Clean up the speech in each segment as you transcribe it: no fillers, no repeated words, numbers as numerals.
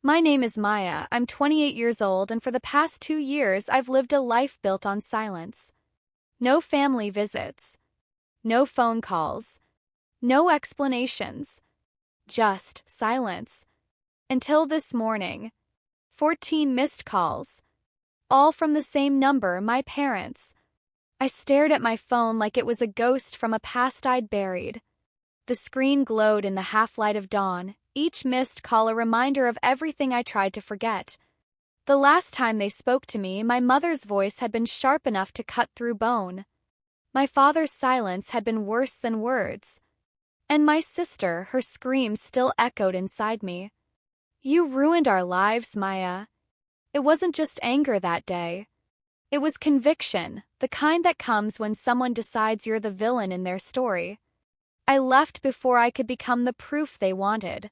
My name is Maya, I'm 28 years old, and for the past 2 years I've lived a life built on silence. No family visits. No phone calls. No explanations. Just silence. Until this morning. 14 missed calls. All from the same number, my parents. I stared at my phone like it was a ghost from a past I'd buried. The screen glowed in the half-light of dawn, each missed call a reminder of everything I tried to forget. The last time they spoke to me, my mother's voice had been sharp enough to cut through bone. My father's silence had been worse than words. And my sister, her screams still echoed inside me. You ruined our lives, Maya. It wasn't just anger that day. It was conviction, the kind that comes when someone decides you're the villain in their story. I left before I could become the proof they wanted.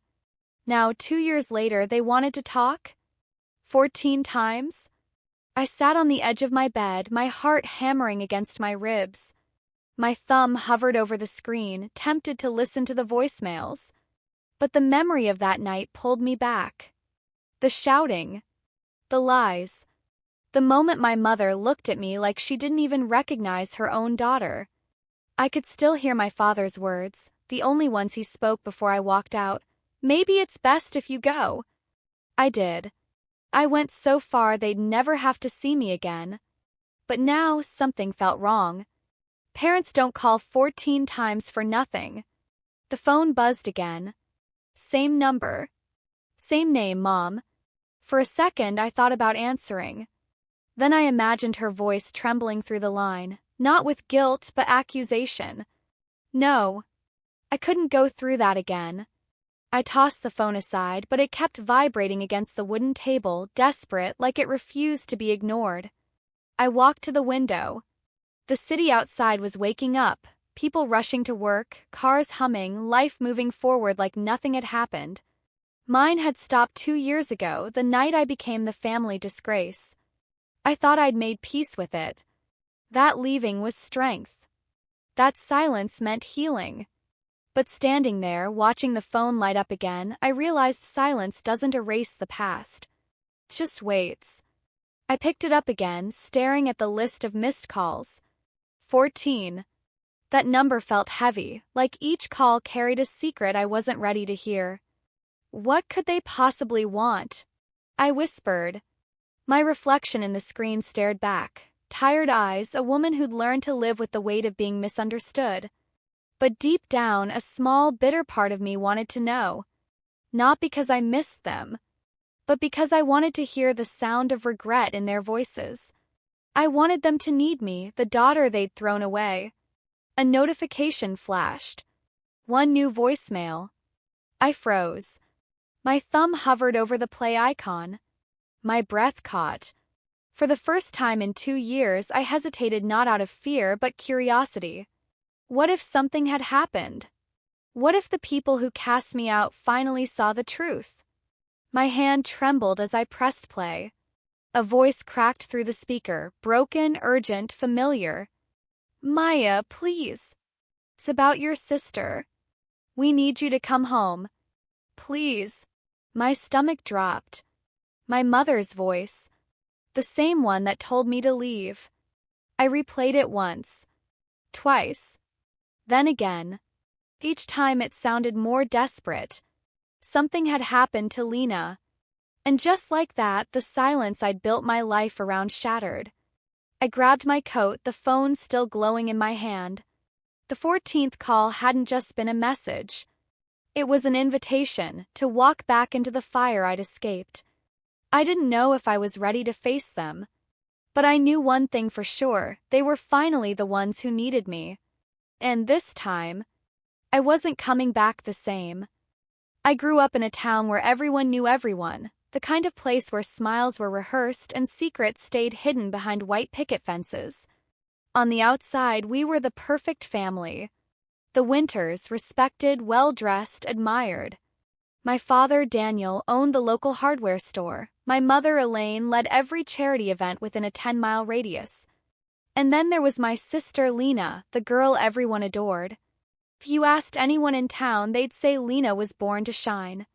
Now, 2 years later, they wanted to talk? 14 times? I sat on the edge of my bed, my heart hammering against my ribs. My thumb hovered over the screen, tempted to listen to the voicemails. But the memory of that night pulled me back. The shouting. The lies. The moment my mother looked at me like she didn't even recognize her own daughter. I could still hear my father's words, the only ones he spoke before I walked out. Maybe it's best if you go. I did. I went so far they'd never have to see me again. But now something felt wrong. Parents don't call 14 times for nothing. The phone buzzed again. Same number. Same name, Mom. For a second, I thought about answering. Then I imagined her voice trembling through the line, not with guilt but accusation. No. I couldn't go through that again. I tossed the phone aside, but it kept vibrating against the wooden table, desperate, like it refused to be ignored. I walked to the window. The city outside was waking up, people rushing to work, cars humming, life moving forward like nothing had happened. Mine had stopped 2 years ago, the night I became the family disgrace. I thought I'd made peace with it. That leaving was strength. That silence meant healing. But standing there, watching the phone light up again, I realized silence doesn't erase the past. It just waits. I picked it up again, staring at the list of missed calls. 14. That number felt heavy, like each call carried a secret I wasn't ready to hear. What could they possibly want? I whispered. My reflection in the screen stared back. Tired eyes, a woman who'd learned to live with the weight of being misunderstood. But deep down, a small, bitter part of me wanted to know. Not because I missed them, but because I wanted to hear the sound of regret in their voices. I wanted them to need me, the daughter they'd thrown away. A notification flashed. One new voicemail. I froze. My thumb hovered over the play icon. My breath caught. For the first time in 2 years, I hesitated not out of fear but curiosity. What if something had happened? What if the people who cast me out finally saw the truth? My hand trembled as I pressed play. A voice cracked through the speaker, broken, urgent, familiar. Maya, please. It's about your sister. We need you to come home. Please. My stomach dropped. My mother's voice. The same one that told me to leave. I replayed it once. Twice. Then again. Each time it sounded more desperate. Something had happened to Lena. And just like that, the silence I'd built my life around shattered. I grabbed my coat, the phone still glowing in my hand. The 14th call hadn't just been a message. It was an invitation to walk back into the fire I'd escaped. I didn't know if I was ready to face them. But I knew one thing for sure, they were finally the ones who needed me. And this time, I wasn't coming back the same. I grew up in a town where everyone knew everyone. The kind of place where smiles were rehearsed and secrets stayed hidden behind white picket fences. On the outside, we were the perfect family. The Winters, respected, well-dressed, admired. My father, Daniel, owned the local hardware store. My mother, Elaine, led every charity event within a 10-mile radius. And then there was my sister, Lena, the girl everyone adored. If you asked anyone in town, they'd say Lena was born to shine.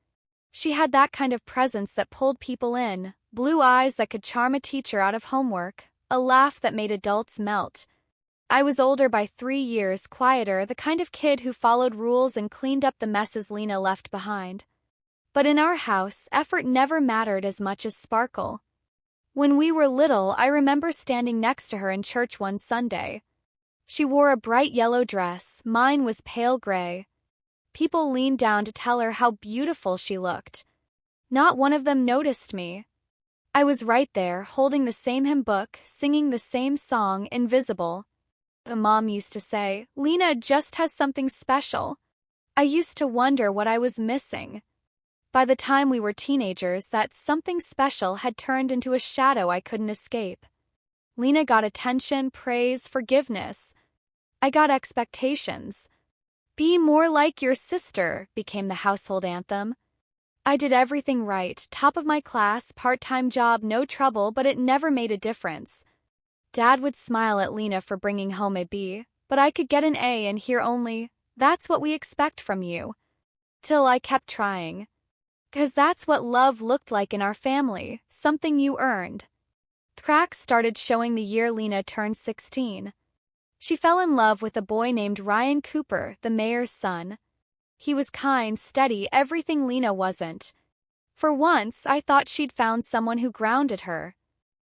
She had that kind of presence that pulled people in, blue eyes that could charm a teacher out of homework, a laugh that made adults melt. I was older by 3 years, quieter, the kind of kid who followed rules and cleaned up the messes Lena left behind. But in our house, effort never mattered as much as sparkle. When we were little, I remember standing next to her in church one Sunday. She wore a bright yellow dress, mine was pale gray. People leaned down to tell her how beautiful she looked. Not one of them noticed me. I was right there, holding the same hymn book, singing the same song, invisible. The mom used to say, "Lena just has something special." I used to wonder what I was missing. By the time we were teenagers, that something special had turned into a shadow I couldn't escape. Lena got attention, praise, forgiveness. I got expectations. "Be more like your sister" became the household anthem. I did everything right, top of my class, part-time job, no trouble, but it never made a difference. Dad would smile at Lena for bringing home a B, but I could get an A and hear only, "That's what we expect from you." Till I kept trying. 'Cause that's what love looked like in our family, something you earned. Cracks started showing the year Lena turned 16. She fell in love with a boy named Ryan Cooper, the mayor's son. He was kind, steady, everything Lena wasn't. For once, I thought she'd found someone who grounded her.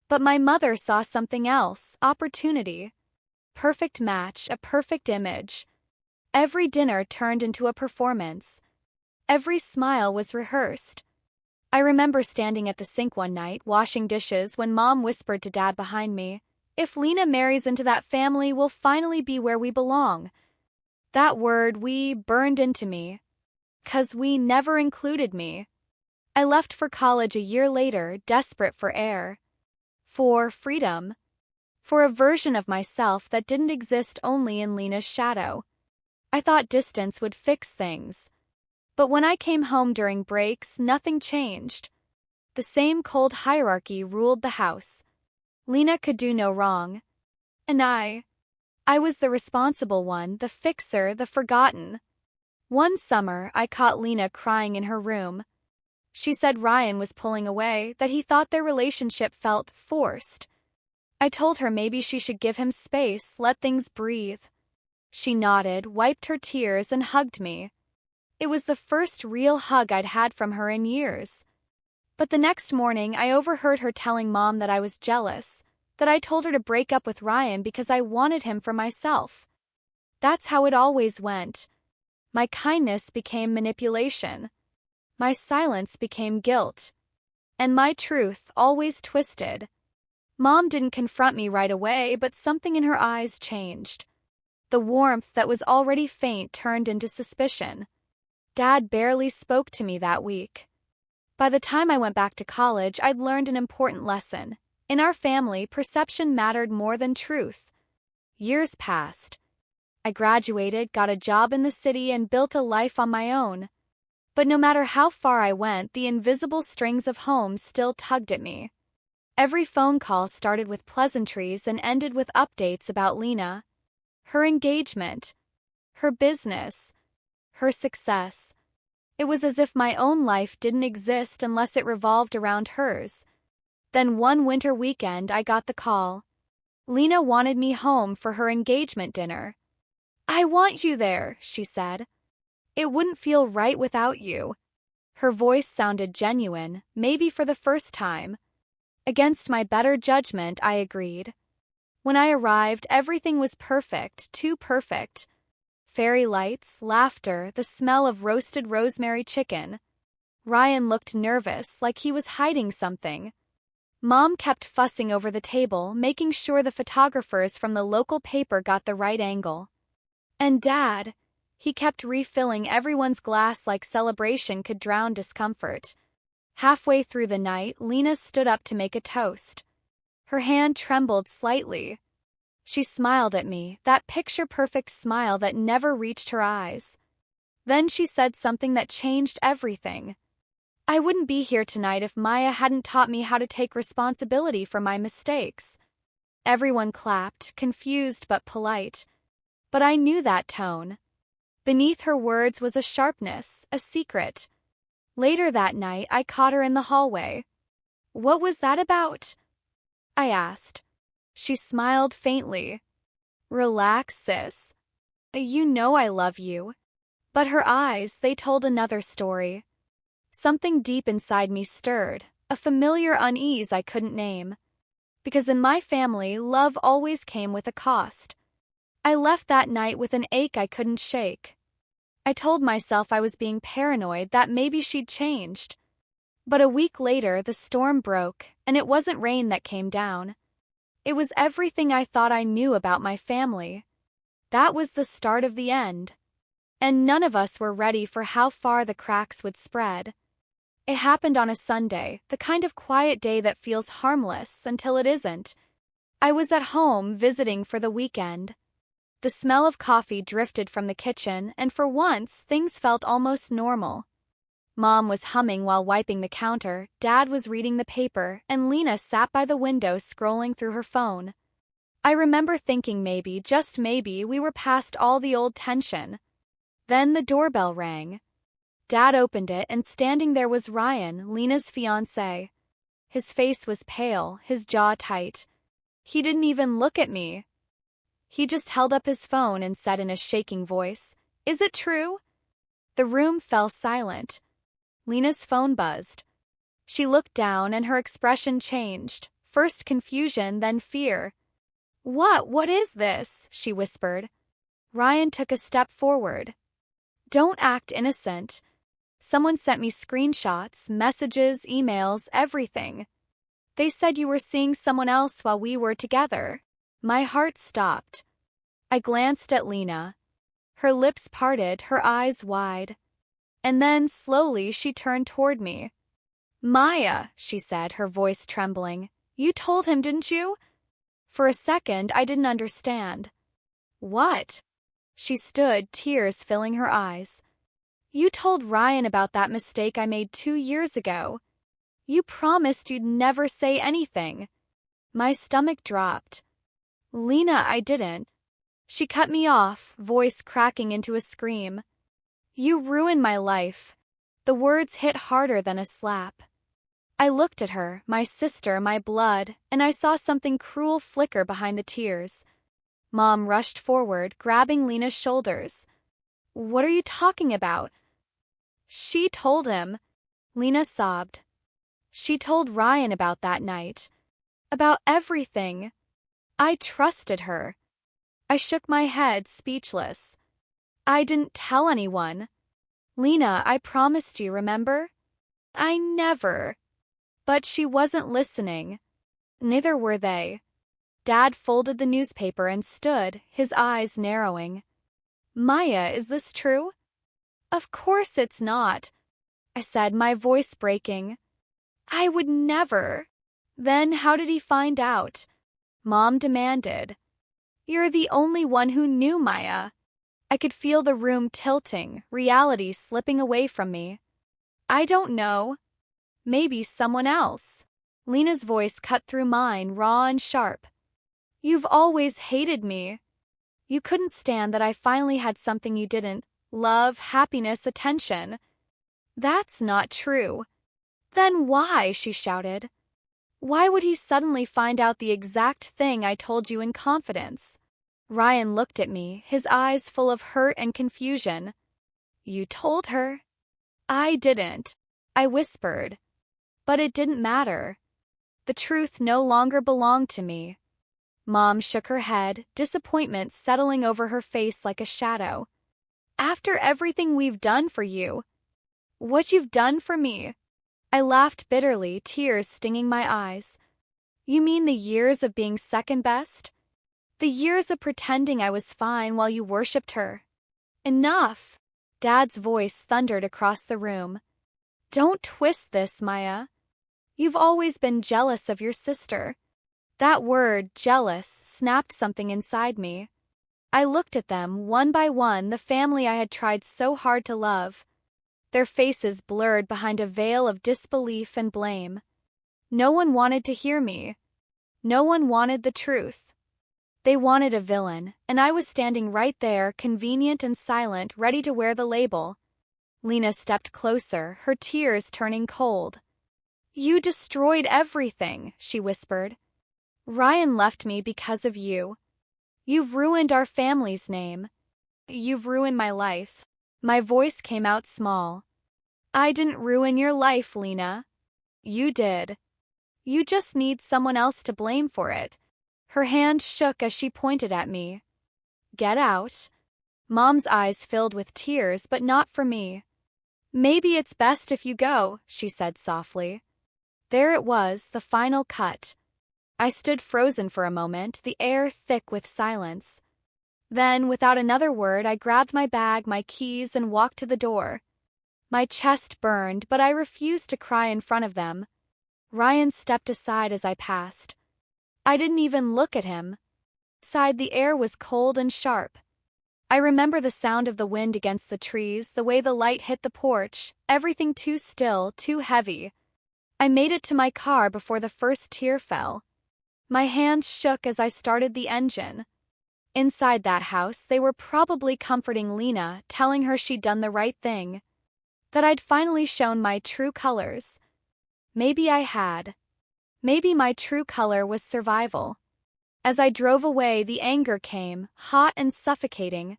But my mother saw something else, opportunity. Perfect match, a perfect image. Every dinner turned into a performance. Every smile was rehearsed. I remember standing at the sink one night, washing dishes, when Mom whispered to Dad behind me, "If Lena marries into that family, we'll finally be where we belong." That word, "we," burned into me. 'Cause we never included me. I left for college a year later, desperate for air. For freedom. For a version of myself that didn't exist only in Lena's shadow. I thought distance would fix things. But when I came home during breaks, nothing changed. The same cold hierarchy ruled the house. Lena could do no wrong. And I was the responsible one, the fixer, the forgotten. One summer, I caught Lena crying in her room. She said Ryan was pulling away, that he thought their relationship felt forced. I told her maybe she should give him space, let things breathe. She nodded, wiped her tears, and hugged me. It was the first real hug I'd had from her in years. But the next morning, I overheard her telling Mom that I was jealous, that I told her to break up with Ryan because I wanted him for myself. That's how it always went. My kindness became manipulation. My silence became guilt. And my truth, always twisted. Mom didn't confront me right away, but something in her eyes changed. The warmth that was already faint turned into suspicion. Dad barely spoke to me that week. By the time I went back to college, I'd learned an important lesson. In our family, perception mattered more than truth. Years passed. I graduated, got a job in the city, and built a life on my own. But no matter how far I went, the invisible strings of home still tugged at me. Every phone call started with pleasantries and ended with updates about Lena. Her engagement. Her business. Her success. It was as if my own life didn't exist unless it revolved around hers. Then one winter weekend, I got the call. Lena wanted me home for her engagement dinner. "I want you there," she said. "It wouldn't feel right without you." Her voice sounded genuine, maybe for the first time. Against my better judgment, I agreed. When I arrived, everything was perfect, too perfect. Fairy lights, laughter, the smell of roasted rosemary chicken. Ryan looked nervous, like he was hiding something. Mom kept fussing over the table, making sure the photographers from the local paper got the right angle. And Dad, he kept refilling everyone's glass like celebration could drown discomfort. Halfway through the night, Lena stood up to make a toast. Her hand trembled slightly. She smiled at me, that picture-perfect smile that never reached her eyes. Then she said something that changed everything. I wouldn't be here tonight if Maya hadn't taught me how to take responsibility for my mistakes. Everyone clapped, confused but polite. But I knew that tone. Beneath her words was a sharpness, a secret. Later that night, I caught her in the hallway. "What was that about?" I asked. She smiled faintly. "Relax, sis. You know I love you." But her eyes, they told another story. Something deep inside me stirred, a familiar unease I couldn't name. Because in my family, love always came with a cost. I left that night with an ache I couldn't shake. I told myself I was being paranoid, that maybe she'd changed. But a week later, the storm broke, and it wasn't rain that came down. It was everything I thought I knew about my family. That was the start of the end. And none of us were ready for how far the cracks would spread. It happened on a Sunday, the kind of quiet day that feels harmless until it isn't. I was at home visiting for the weekend. The smell of coffee drifted from the kitchen, and for once, things felt almost normal. Mom was humming while wiping the counter, Dad was reading the paper, and Lena sat by the window scrolling through her phone. I remember thinking maybe, just maybe, we were past all the old tension. Then the doorbell rang. Dad opened it, and standing there was Ryan, Lena's fiancé. His face was pale, his jaw tight. He didn't even look at me. He just held up his phone and said in a shaking voice, "Is it true?" The room fell silent. Lena's phone buzzed. She looked down and her expression changed, first confusion, then fear. What is this?" she whispered. Ryan took a step forward. "Don't act innocent. Someone sent me screenshots, messages, emails, everything. They said you were seeing someone else while we were together." My heart stopped. I glanced at Lena. Her lips parted, her eyes wide. And then, slowly, she turned toward me. "Maya," she said, her voice trembling. "You told him, didn't you?" For a second, I didn't understand. "What?" She stood, tears filling her eyes. "You told Ryan about that mistake I made 2 years ago. You promised you'd never say anything." My stomach dropped. "Lena, I didn't." She cut me off, voice cracking into a scream. "You ruined my life." The words hit harder than a slap. I looked at her, my sister, my blood, and I saw something cruel flicker behind the tears. Mom rushed forward, grabbing Lena's shoulders. "What are you talking about?" "She told him." Lena sobbed. "She told Ryan about that night. About everything. I trusted her." I shook my head, speechless. "I didn't tell anyone. Lena, I promised you, remember?" "I never." But she wasn't listening. Neither were they. Dad folded the newspaper and stood, his eyes narrowing. "Maya, is this true?" "Of course it's not," I said, my voice breaking. "I would never." "Then how did he find out?" Mom demanded. "You're the only one who knew, Maya." I could feel the room tilting, reality slipping away from me. "I don't know. Maybe someone else." Lena's voice cut through mine, raw and sharp. "You've always hated me. You couldn't stand that I finally had something you didn't. Love, happiness, attention." "That's not true." "Then why?" she shouted. "Why would he suddenly find out the exact thing I told you in confidence?" Ryan looked at me, his eyes full of hurt and confusion. "You told her." "I didn't," I whispered. But it didn't matter. The truth no longer belonged to me. Mom shook her head, disappointment settling over her face like a shadow. "After everything we've done for you." "What you've done for me?" I laughed bitterly, tears stinging my eyes. "You mean the years of being second best? The years of pretending I was fine while you worshipped her?" "Enough!" Dad's voice thundered across the room. "Don't twist this, Maya. You've always been jealous of your sister." That word, jealous, snapped something inside me. I looked at them, one by one, the family I had tried so hard to love. Their faces blurred behind a veil of disbelief and blame. No one wanted to hear me. No one wanted the truth. They wanted a villain, and I was standing right there, convenient and silent, ready to wear the label. Lena stepped closer, her tears turning cold. You destroyed everything, she whispered. Ryan left me because of you. You've ruined our family's name. You've ruined my life. My voice came out small. I didn't ruin your life, Lena. You did. You just need someone else to blame for it. Her hand shook as she pointed at me. Get out. Mom's eyes filled with tears, but not for me. Maybe it's best if you go, she said softly. There it was, the final cut. I stood frozen for a moment, the air thick with silence. Then, without another word, I grabbed my bag, my keys, and walked to the door. My chest burned, but I refused to cry in front of them. Ryan stepped aside as I passed. I didn't even look at him. Outside, the air was cold and sharp. I remember the sound of the wind against the trees, the way the light hit the porch, everything too still, too heavy. I made it to my car before the first tear fell. My hands shook as I started the engine. Inside that house, they were probably comforting Lena, telling her she'd done the right thing. That I'd finally shown my true colors. Maybe I had. Maybe my true color was survival. As I drove away, the anger came, hot and suffocating.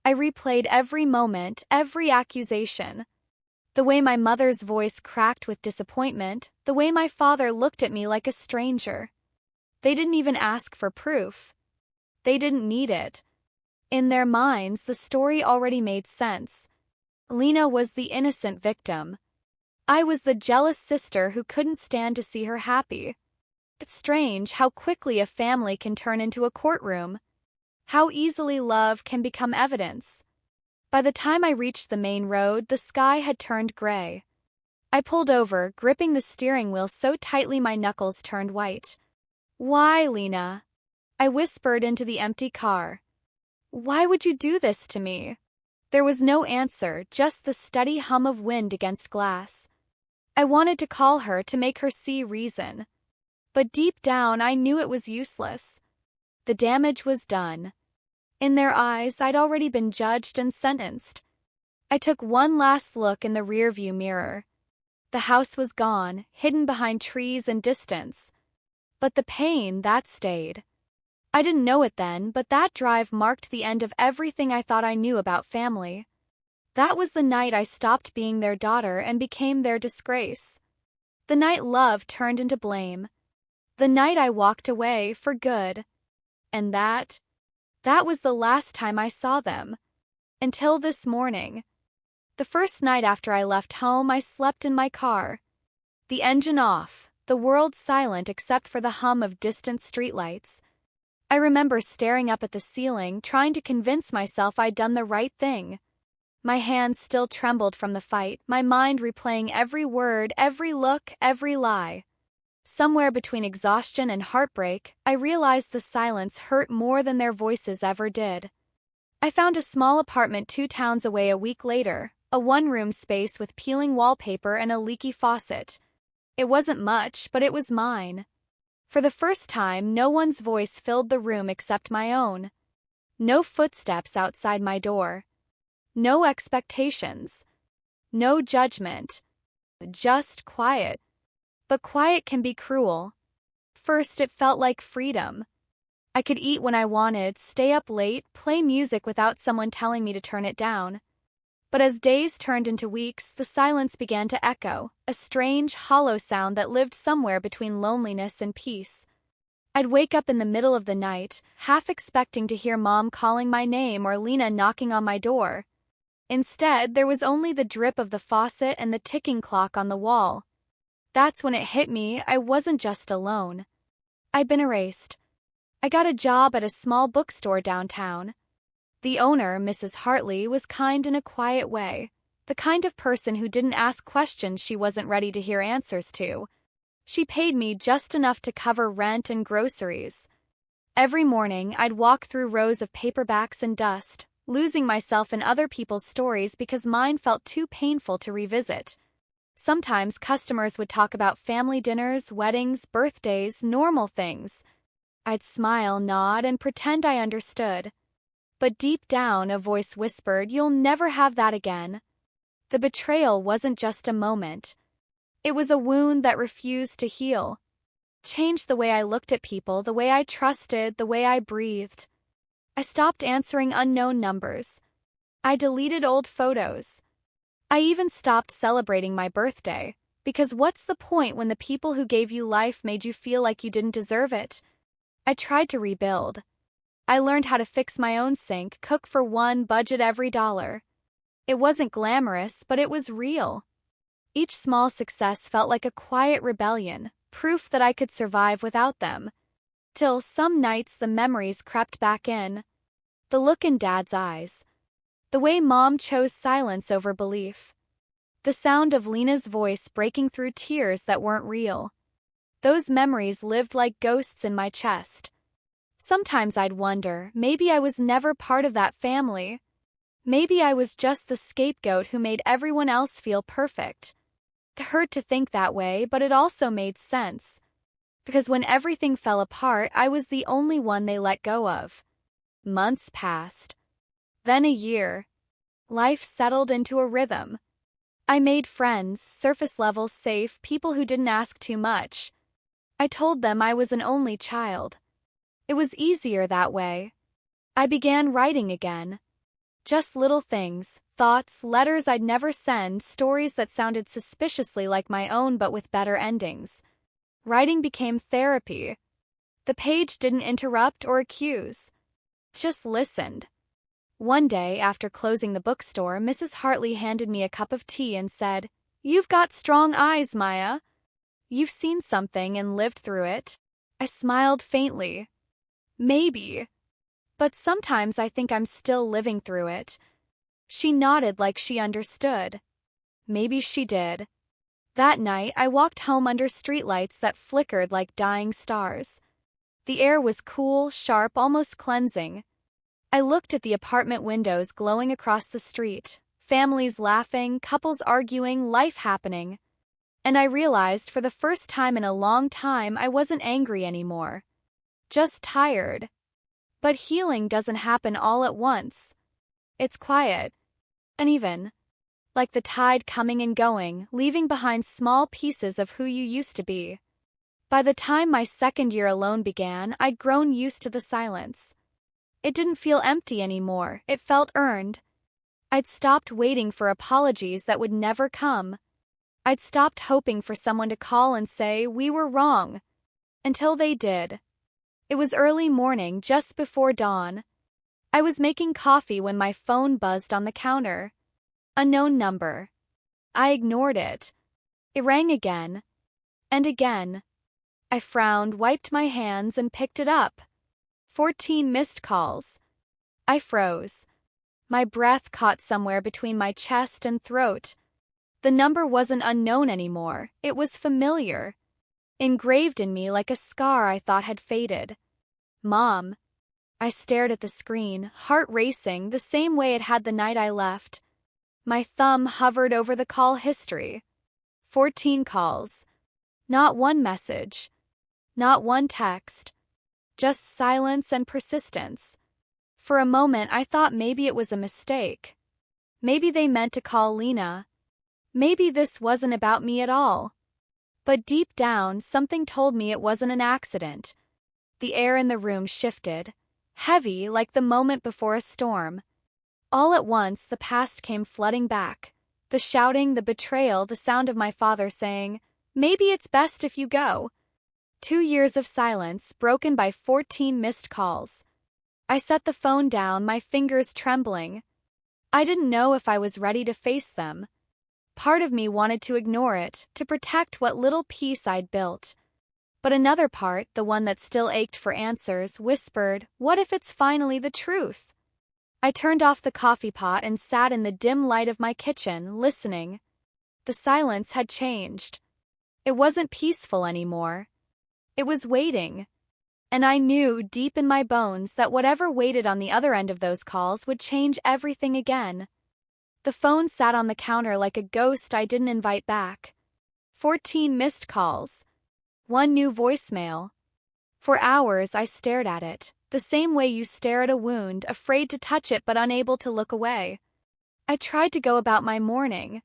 I replayed every moment, every accusation. The way my mother's voice cracked with disappointment, the way my father looked at me like a stranger. They didn't even ask for proof. They didn't need it. In their minds, the story already made sense. Lena was the innocent victim. I was the jealous sister who couldn't stand to see her happy. It's strange how quickly a family can turn into a courtroom. How easily love can become evidence. By the time I reached the main road, the sky had turned gray. I pulled over, gripping the steering wheel so tightly my knuckles turned white. Why, Lena? I whispered into the empty car. Why would you do this to me? There was no answer, just the steady hum of wind against glass. I wanted to call her to make her see reason. But deep down, I knew it was useless. The damage was done. In their eyes, I'd already been judged and sentenced. I took one last look in the rearview mirror. The house was gone, hidden behind trees and distance. But the pain, that stayed. I didn't know it then, but that drive marked the end of everything I thought I knew about family. That was the night I stopped being their daughter and became their disgrace. The night love turned into blame. The night I walked away for good. And that was the last time I saw them. Until this morning. The first night after I left home, I slept in my car. The engine off, the world silent except for the hum of distant streetlights. I remember staring up at the ceiling, trying to convince myself I'd done the right thing. My hands still trembled from the fight, my mind replaying every word, every look, every lie. Somewhere between exhaustion and heartbreak, I realized the silence hurt more than their voices ever did. I found a small apartment 2 towns away a week later, a one-room space with peeling wallpaper and a leaky faucet. It wasn't much, but it was mine. For the first time, no one's voice filled the room except my own. No footsteps outside my door. No expectations. No judgment. Just quiet. But quiet can be cruel. First, it felt like freedom. I could eat when I wanted, stay up late, play music without someone telling me to turn it down. But as days turned into weeks, the silence began to echo, a strange, hollow sound that lived somewhere between loneliness and peace. I'd wake up in the middle of the night, half expecting to hear Mom calling my name or Lena knocking on my door. Instead, there was only the drip of the faucet and the ticking clock on the wall. That's when it hit me, I wasn't just alone. I'd been erased. I got a job at a small bookstore downtown. The owner, Mrs. Hartley, was kind in a quiet way, the kind of person who didn't ask questions she wasn't ready to hear answers to. She paid me just enough to cover rent and groceries. Every morning, I'd walk through rows of paperbacks and dust, losing myself in other people's stories because mine felt too painful to revisit. Sometimes customers would talk about family dinners, weddings, birthdays, normal things. I'd smile, nod, and pretend I understood. But deep down, a voice whispered, "You'll never have that again." The betrayal wasn't just a moment. It was a wound that refused to heal. Changed the way I looked at people, the way I trusted, the way I breathed. I stopped answering unknown numbers. I deleted old photos. I even stopped celebrating my birthday. Because what's the point when the people who gave you life made you feel like you didn't deserve it? I tried to rebuild. I learned how to fix my own sink, cook for one, budget every dollar. It wasn't glamorous, but it was real. Each small success felt like a quiet rebellion, proof that I could survive without them. Till some nights the memories crept back in. The look in Dad's eyes. The way Mom chose silence over belief. The sound of Lena's voice breaking through tears that weren't real. Those memories lived like ghosts in my chest. Sometimes I'd wonder, maybe I was never part of that family. Maybe I was just the scapegoat who made everyone else feel perfect. It hurt to think that way, but it also made sense. Because when everything fell apart, I was the only one they let go of. Months passed. Then a year. Life settled into a rhythm. I made friends, surface level safe, people who didn't ask too much. I told them I was an only child. It was easier that way. I began writing again. Just little things, thoughts, letters I'd never send, stories that sounded suspiciously like my own but with better endings. Writing became therapy. The page didn't interrupt or accuse. Just listened. One day, after closing the bookstore, Mrs. Hartley handed me a cup of tea and said, "You've got strong eyes, Maya. You've seen something and lived through it." I smiled faintly. Maybe. But sometimes I think I'm still living through it. She nodded like she understood. Maybe she did. That night, I walked home under streetlights that flickered like dying stars. The air was cool, sharp, almost cleansing. I looked at the apartment windows glowing across the street, families laughing, couples arguing, life happening. And I realized for the first time in a long time I wasn't angry anymore. Just tired. But healing doesn't happen all at once. It's quiet. Uneven. Like the tide coming and going, leaving behind small pieces of who you used to be. By the time my second year alone began, I'd grown used to the silence. It didn't feel empty anymore, it felt earned. I'd stopped waiting for apologies that would never come. I'd stopped hoping for someone to call and say, "We were wrong." Until they did. It was early morning, just before dawn. I was making coffee when my phone buzzed on the counter. Unknown number. I ignored it. It rang again. And again. I frowned, wiped my hands, and picked it up. 14 missed calls. I froze. My breath caught somewhere between my chest and throat. The number wasn't unknown anymore. It was familiar. Engraved in me like a scar I thought had faded. Mom. I stared at the screen, heart racing, the same way it had the night I left. My thumb hovered over the call history. 14 calls. Not one message. Not one text. Just silence and persistence. For a moment, I thought maybe it was a mistake. Maybe they meant to call Lena. Maybe this wasn't about me at all. But deep down, something told me it wasn't an accident. The air in the room shifted, heavy like the moment before a storm. All at once, the past came flooding back. The shouting, the betrayal, the sound of my father saying, "Maybe it's best if you go." 2 years of silence, broken by 14 missed calls. I set the phone down, my fingers trembling. I didn't know if I was ready to face them. Part of me wanted to ignore it, to protect what little peace I'd built. But another part, the one that still ached for answers, whispered, "What if it's finally the truth?" I turned off the coffee pot and sat in the dim light of my kitchen, listening. The silence had changed. It wasn't peaceful anymore. It was waiting. And I knew, deep in my bones, that whatever waited on the other end of those calls would change everything again. The phone sat on the counter like a ghost I didn't invite back. 14 missed calls. One new voicemail. For hours I stared at it, the same way you stare at a wound, afraid to touch it but unable to look away. I tried to go about my morning.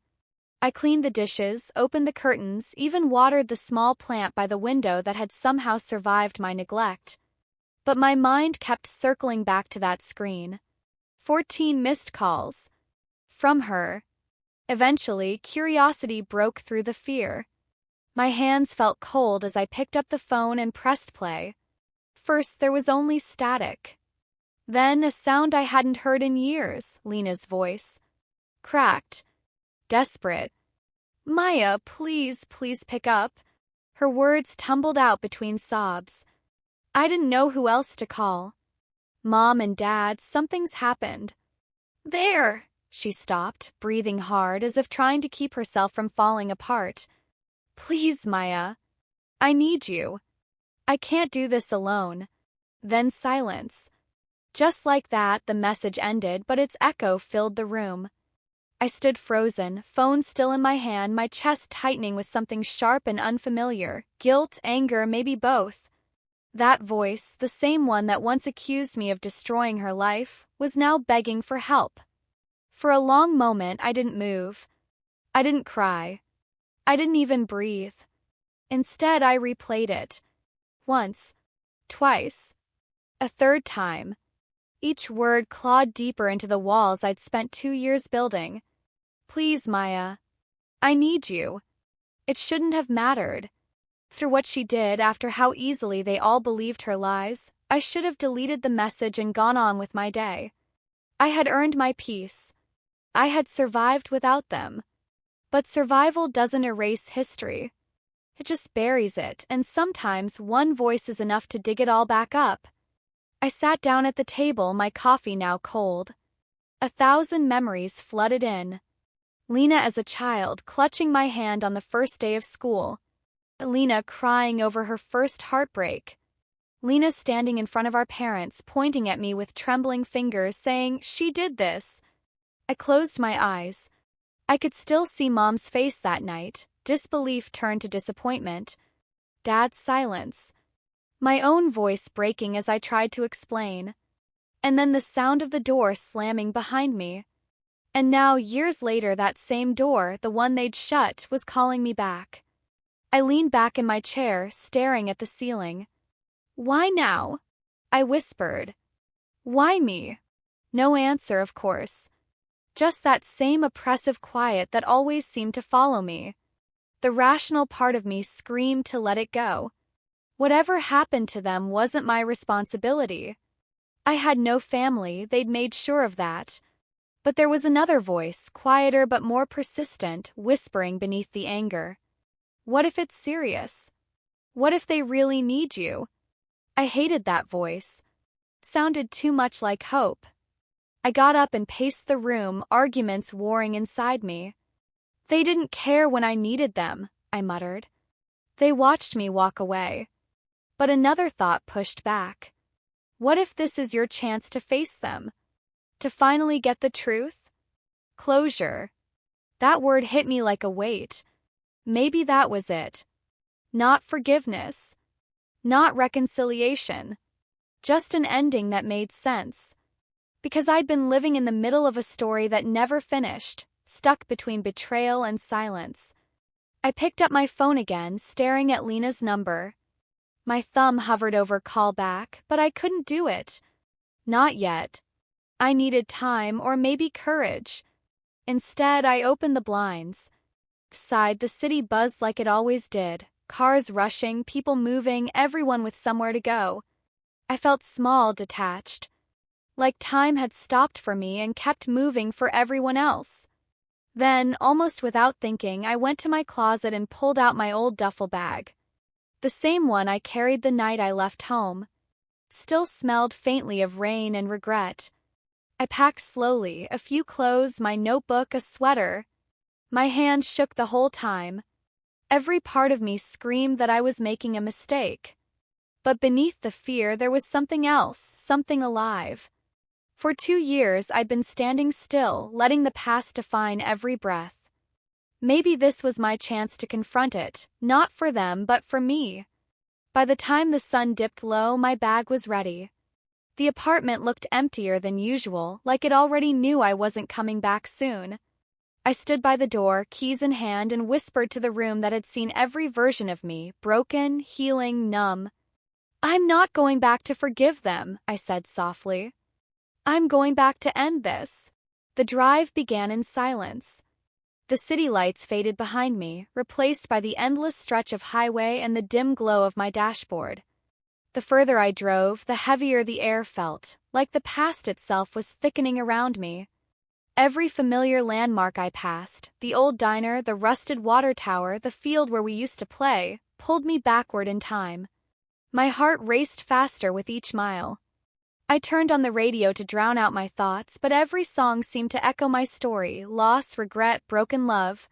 I cleaned the dishes, opened the curtains, even watered the small plant by the window that had somehow survived my neglect. But my mind kept circling back to that screen. 14 missed calls. From her. Eventually, curiosity broke through the fear. My hands felt cold as I picked up the phone and pressed play. First, there was only static. Then, a sound I hadn't heard in years, Lena's voice. Cracked. Desperate. Maya, please, please pick up. Her words tumbled out between sobs. I didn't know who else to call. Mom and Dad, something's happened. There! She stopped, breathing hard as if trying to keep herself from falling apart. Please, Maya. I need you. I can't do this alone. Then silence. Just like that, the message ended, but its echo filled the room. I stood frozen, phone still in my hand, my chest tightening with something sharp and unfamiliar. Guilt, anger, maybe both. That voice, the same one that once accused me of destroying her life, was now begging for help. For a long moment, I didn't move. I didn't cry. I didn't even breathe. Instead, I replayed it. Once. Twice. A third time. Each word clawed deeper into the walls I'd spent 2 years building. Please, Maya. I need you. It shouldn't have mattered. Through what she did, after how easily they all believed her lies, I should have deleted the message and gone on with my day. I had earned my peace. I had survived without them. But survival doesn't erase history. It just buries it, and sometimes one voice is enough to dig it all back up. I sat down at the table, my coffee now cold. 1,000 memories flooded in. Lena as a child, clutching my hand on the first day of school. Lena crying over her first heartbreak. Lena standing in front of our parents, pointing at me with trembling fingers, saying, "She did this." I closed my eyes. I could still see Mom's face that night. Disbelief turned to disappointment. Dad's silence. My own voice breaking as I tried to explain. And then the sound of the door slamming behind me. And now, years later, that same door, the one they'd shut, was calling me back. I leaned back in my chair, staring at the ceiling. "Why now?" I whispered. "Why me?" No answer, of course. Just that same oppressive quiet that always seemed to follow me. The rational part of me screamed to let it go. Whatever happened to them wasn't my responsibility. I had no family, they'd made sure of that. But there was another voice, quieter but more persistent, whispering beneath the anger. What if it's serious? What if they really need you? I hated that voice. It sounded too much like hope. I got up and paced the room, arguments warring inside me. They didn't care when I needed them, I muttered. They watched me walk away. But another thought pushed back. What if this is your chance to face them? To finally get the truth? Closure. That word hit me like a weight. Maybe that was it. Not forgiveness. Not reconciliation. Just an ending that made sense. Because I'd been living in the middle of a story that never finished, stuck between betrayal and silence. I picked up my phone again, staring at Lena's number. My thumb hovered over call back, but I couldn't do it. Not yet. I needed time or maybe courage. Instead, I opened the blinds. Outside, the city buzzed like it always did. Cars rushing, people moving, everyone with somewhere to go. I felt small, detached. Like time had stopped for me and kept moving for everyone else. Then, almost without thinking, I went to my closet and pulled out my old duffel bag. The same one I carried the night I left home. Still smelled faintly of rain and regret. I packed slowly, a few clothes, my notebook, a sweater. My hands shook the whole time. Every part of me screamed that I was making a mistake. But beneath the fear, there was something else, something alive. For 2 years, I'd been standing still, letting the past define every breath. Maybe this was my chance to confront it, not for them, but for me. By the time the sun dipped low, my bag was ready. The apartment looked emptier than usual, like it already knew I wasn't coming back soon. I stood by the door, keys in hand, and whispered to the room that had seen every version of me, broken, healing, numb. "I'm not going back to forgive them," I said softly. "I'm going back to end this." The drive began in silence. The city lights faded behind me, replaced by the endless stretch of highway and the dim glow of my dashboard. The further I drove, the heavier the air felt, like the past itself was thickening around me. Every familiar landmark I passed, the old diner, the rusted water tower, the field where we used to play, pulled me backward in time. My heart raced faster with each mile. I turned on the radio to drown out my thoughts, but every song seemed to echo my story: loss, regret, broken love.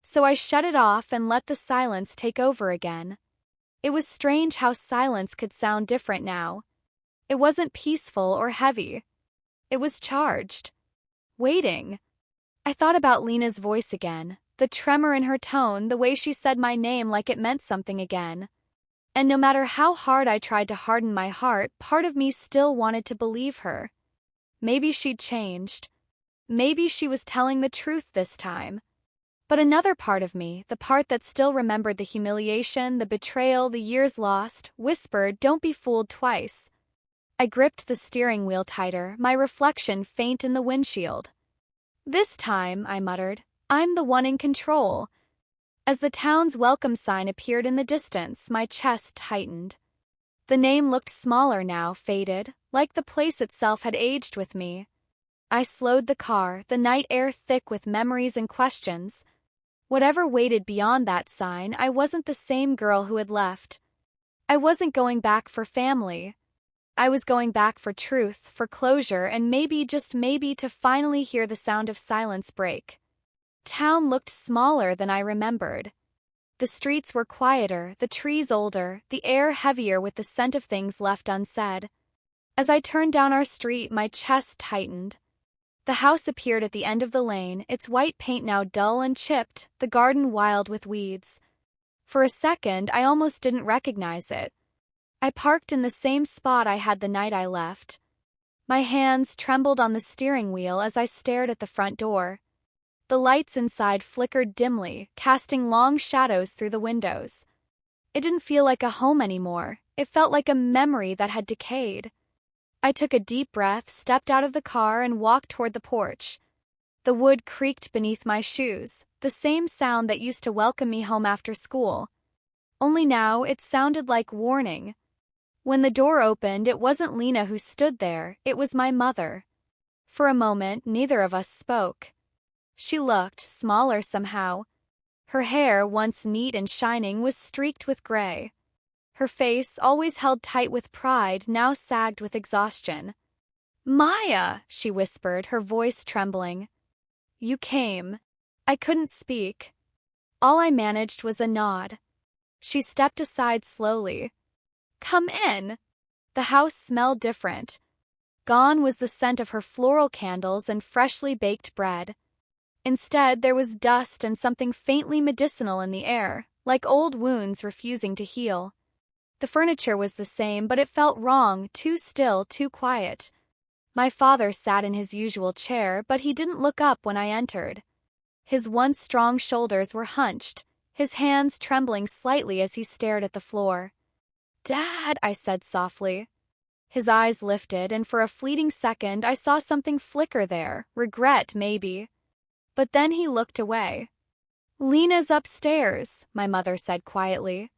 So I shut it off and let the silence take over again. It was strange how silence could sound different now. It wasn't peaceful or heavy. It was charged. Waiting. I thought about Lena's voice again, the tremor in her tone, the way she said my name like it meant something again. And no matter how hard I tried to harden my heart, part of me still wanted to believe her. Maybe she'd changed. Maybe she was telling the truth this time. But another part of me, the part that still remembered the humiliation, the betrayal, the years lost, whispered, "Don't be fooled twice." I gripped the steering wheel tighter, my reflection faint in the windshield. "This time," I muttered, "I'm the one in control." As the town's welcome sign appeared in the distance, my chest tightened. The name looked smaller now, faded, like the place itself had aged with me. I slowed the car, the night air thick with memories and questions. Whatever waited beyond that sign, I wasn't the same girl who had left. I wasn't going back for family. I was going back for truth, for closure, and maybe, just maybe, to finally hear the sound of silence break. Town looked smaller than I remembered. The streets were quieter, the trees older, the air heavier with the scent of things left unsaid. As I turned down our street, my chest tightened. The house appeared at the end of the lane, its white paint now dull and chipped, the garden wild with weeds. For a second, I almost didn't recognize it. I parked in the same spot I had the night I left. My hands trembled on the steering wheel as I stared at the front door. The lights inside flickered dimly, casting long shadows through the windows. It didn't feel like a home anymore. It felt like a memory that had decayed. I took a deep breath, stepped out of the car, and walked toward the porch. The wood creaked beneath my shoes, the same sound that used to welcome me home after school. Only now it sounded like warning. When the door opened, it wasn't Lena who stood there, it was my mother. For a moment, neither of us spoke. She looked smaller somehow. Her hair, once neat and shining, was streaked with gray. Her face, always held tight with pride, now sagged with exhaustion. "Maya," she whispered, her voice trembling. "You came." I couldn't speak. All I managed was a nod. She stepped aside slowly. "Come in." The house smelled different. Gone was the scent of her floral candles and freshly baked bread. Instead, there was dust and something faintly medicinal in the air, like old wounds refusing to heal. The furniture was the same, but it felt wrong, too still, too quiet. My father sat in his usual chair, but he didn't look up when I entered. His once strong shoulders were hunched, his hands trembling slightly as he stared at the floor. "Dad," I said softly. His eyes lifted, and for a fleeting second I saw something flicker there, regret maybe. But then he looked away. "Lena's upstairs," my mother said quietly.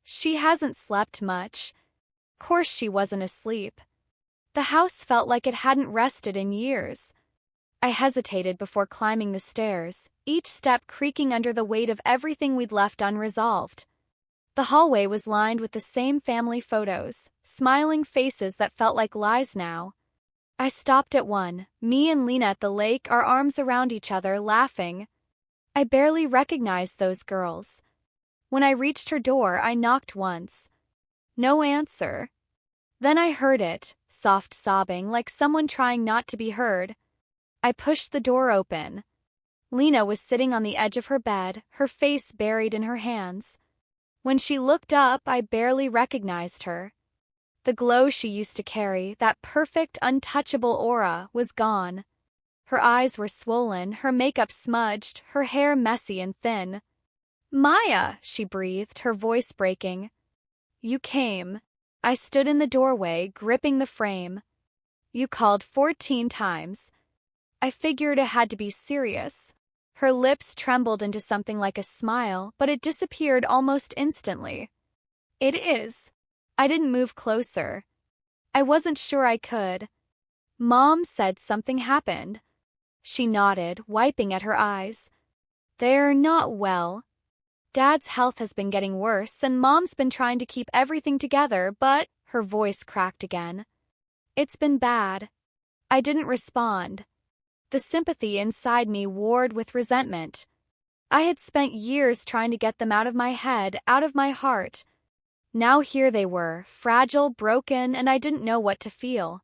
"She hasn't slept much." Course she wasn't asleep. The house felt like it hadn't rested in years. I hesitated before climbing the stairs, each step creaking under the weight of everything we'd left unresolved. The hallway was lined with the same family photos, smiling faces that felt like lies now. I stopped at one, me and Lena at the lake, our arms around each other, laughing. I barely recognized those girls. When I reached her door, I knocked once. No answer. Then I heard it, soft sobbing, like someone trying not to be heard. I pushed the door open. Lena was sitting on the edge of her bed, her face buried in her hands. When she looked up, I barely recognized her. The glow she used to carry, that perfect, untouchable aura, was gone. Her eyes were swollen, her makeup smudged, her hair messy and thin. "Maya," she breathed, her voice breaking. "You came." I stood in the doorway, gripping the frame. "You called 14 times. I figured it had to be serious." Her lips trembled into something like a smile, but it disappeared almost instantly. "It is." I didn't move closer. I wasn't sure I could. "Mom said something happened." She nodded, wiping at her eyes. "They're not well. Dad's health has been getting worse, and Mom's been trying to keep everything together, but—" her voice cracked again. "It's been bad." I didn't respond. The sympathy inside me warred with resentment. I had spent years trying to get them out of my head, out of my heart. Now here they were, fragile, broken, and I didn't know what to feel.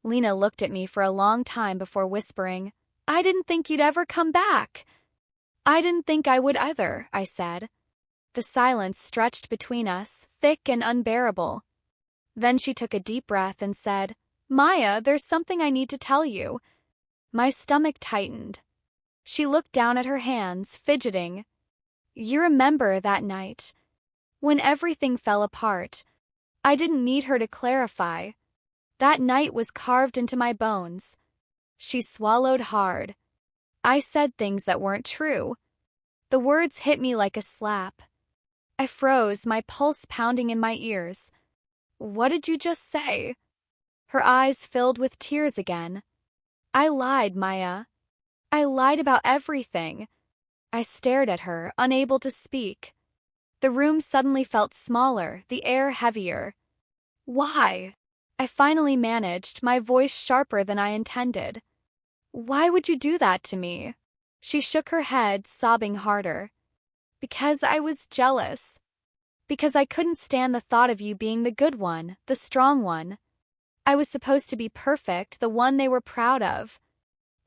Lena looked at me for a long time before whispering, "I didn't think you'd ever come back." "I didn't think I would either," I said. The silence stretched between us, thick and unbearable. Then she took a deep breath and said, "Maya, there's something I need to tell you." My stomach tightened. She looked down at her hands, fidgeting. "You remember that night, when everything fell apart?" I didn't need her to clarify. That night was carved into my bones. She swallowed hard. "I said things that weren't true." The words hit me like a slap. I froze, my pulse pounding in my ears. "What did you just say?" Her eyes filled with tears again. "I lied, Maya. I lied about everything." I stared at her, unable to speak. The room suddenly felt smaller, the air heavier. "Why?" I finally managed, my voice sharper than I intended. "Why would you do that to me?" She shook her head, sobbing harder. "Because I was jealous. Because I couldn't stand the thought of you being the good one, the strong one. I was supposed to be perfect, the one they were proud of.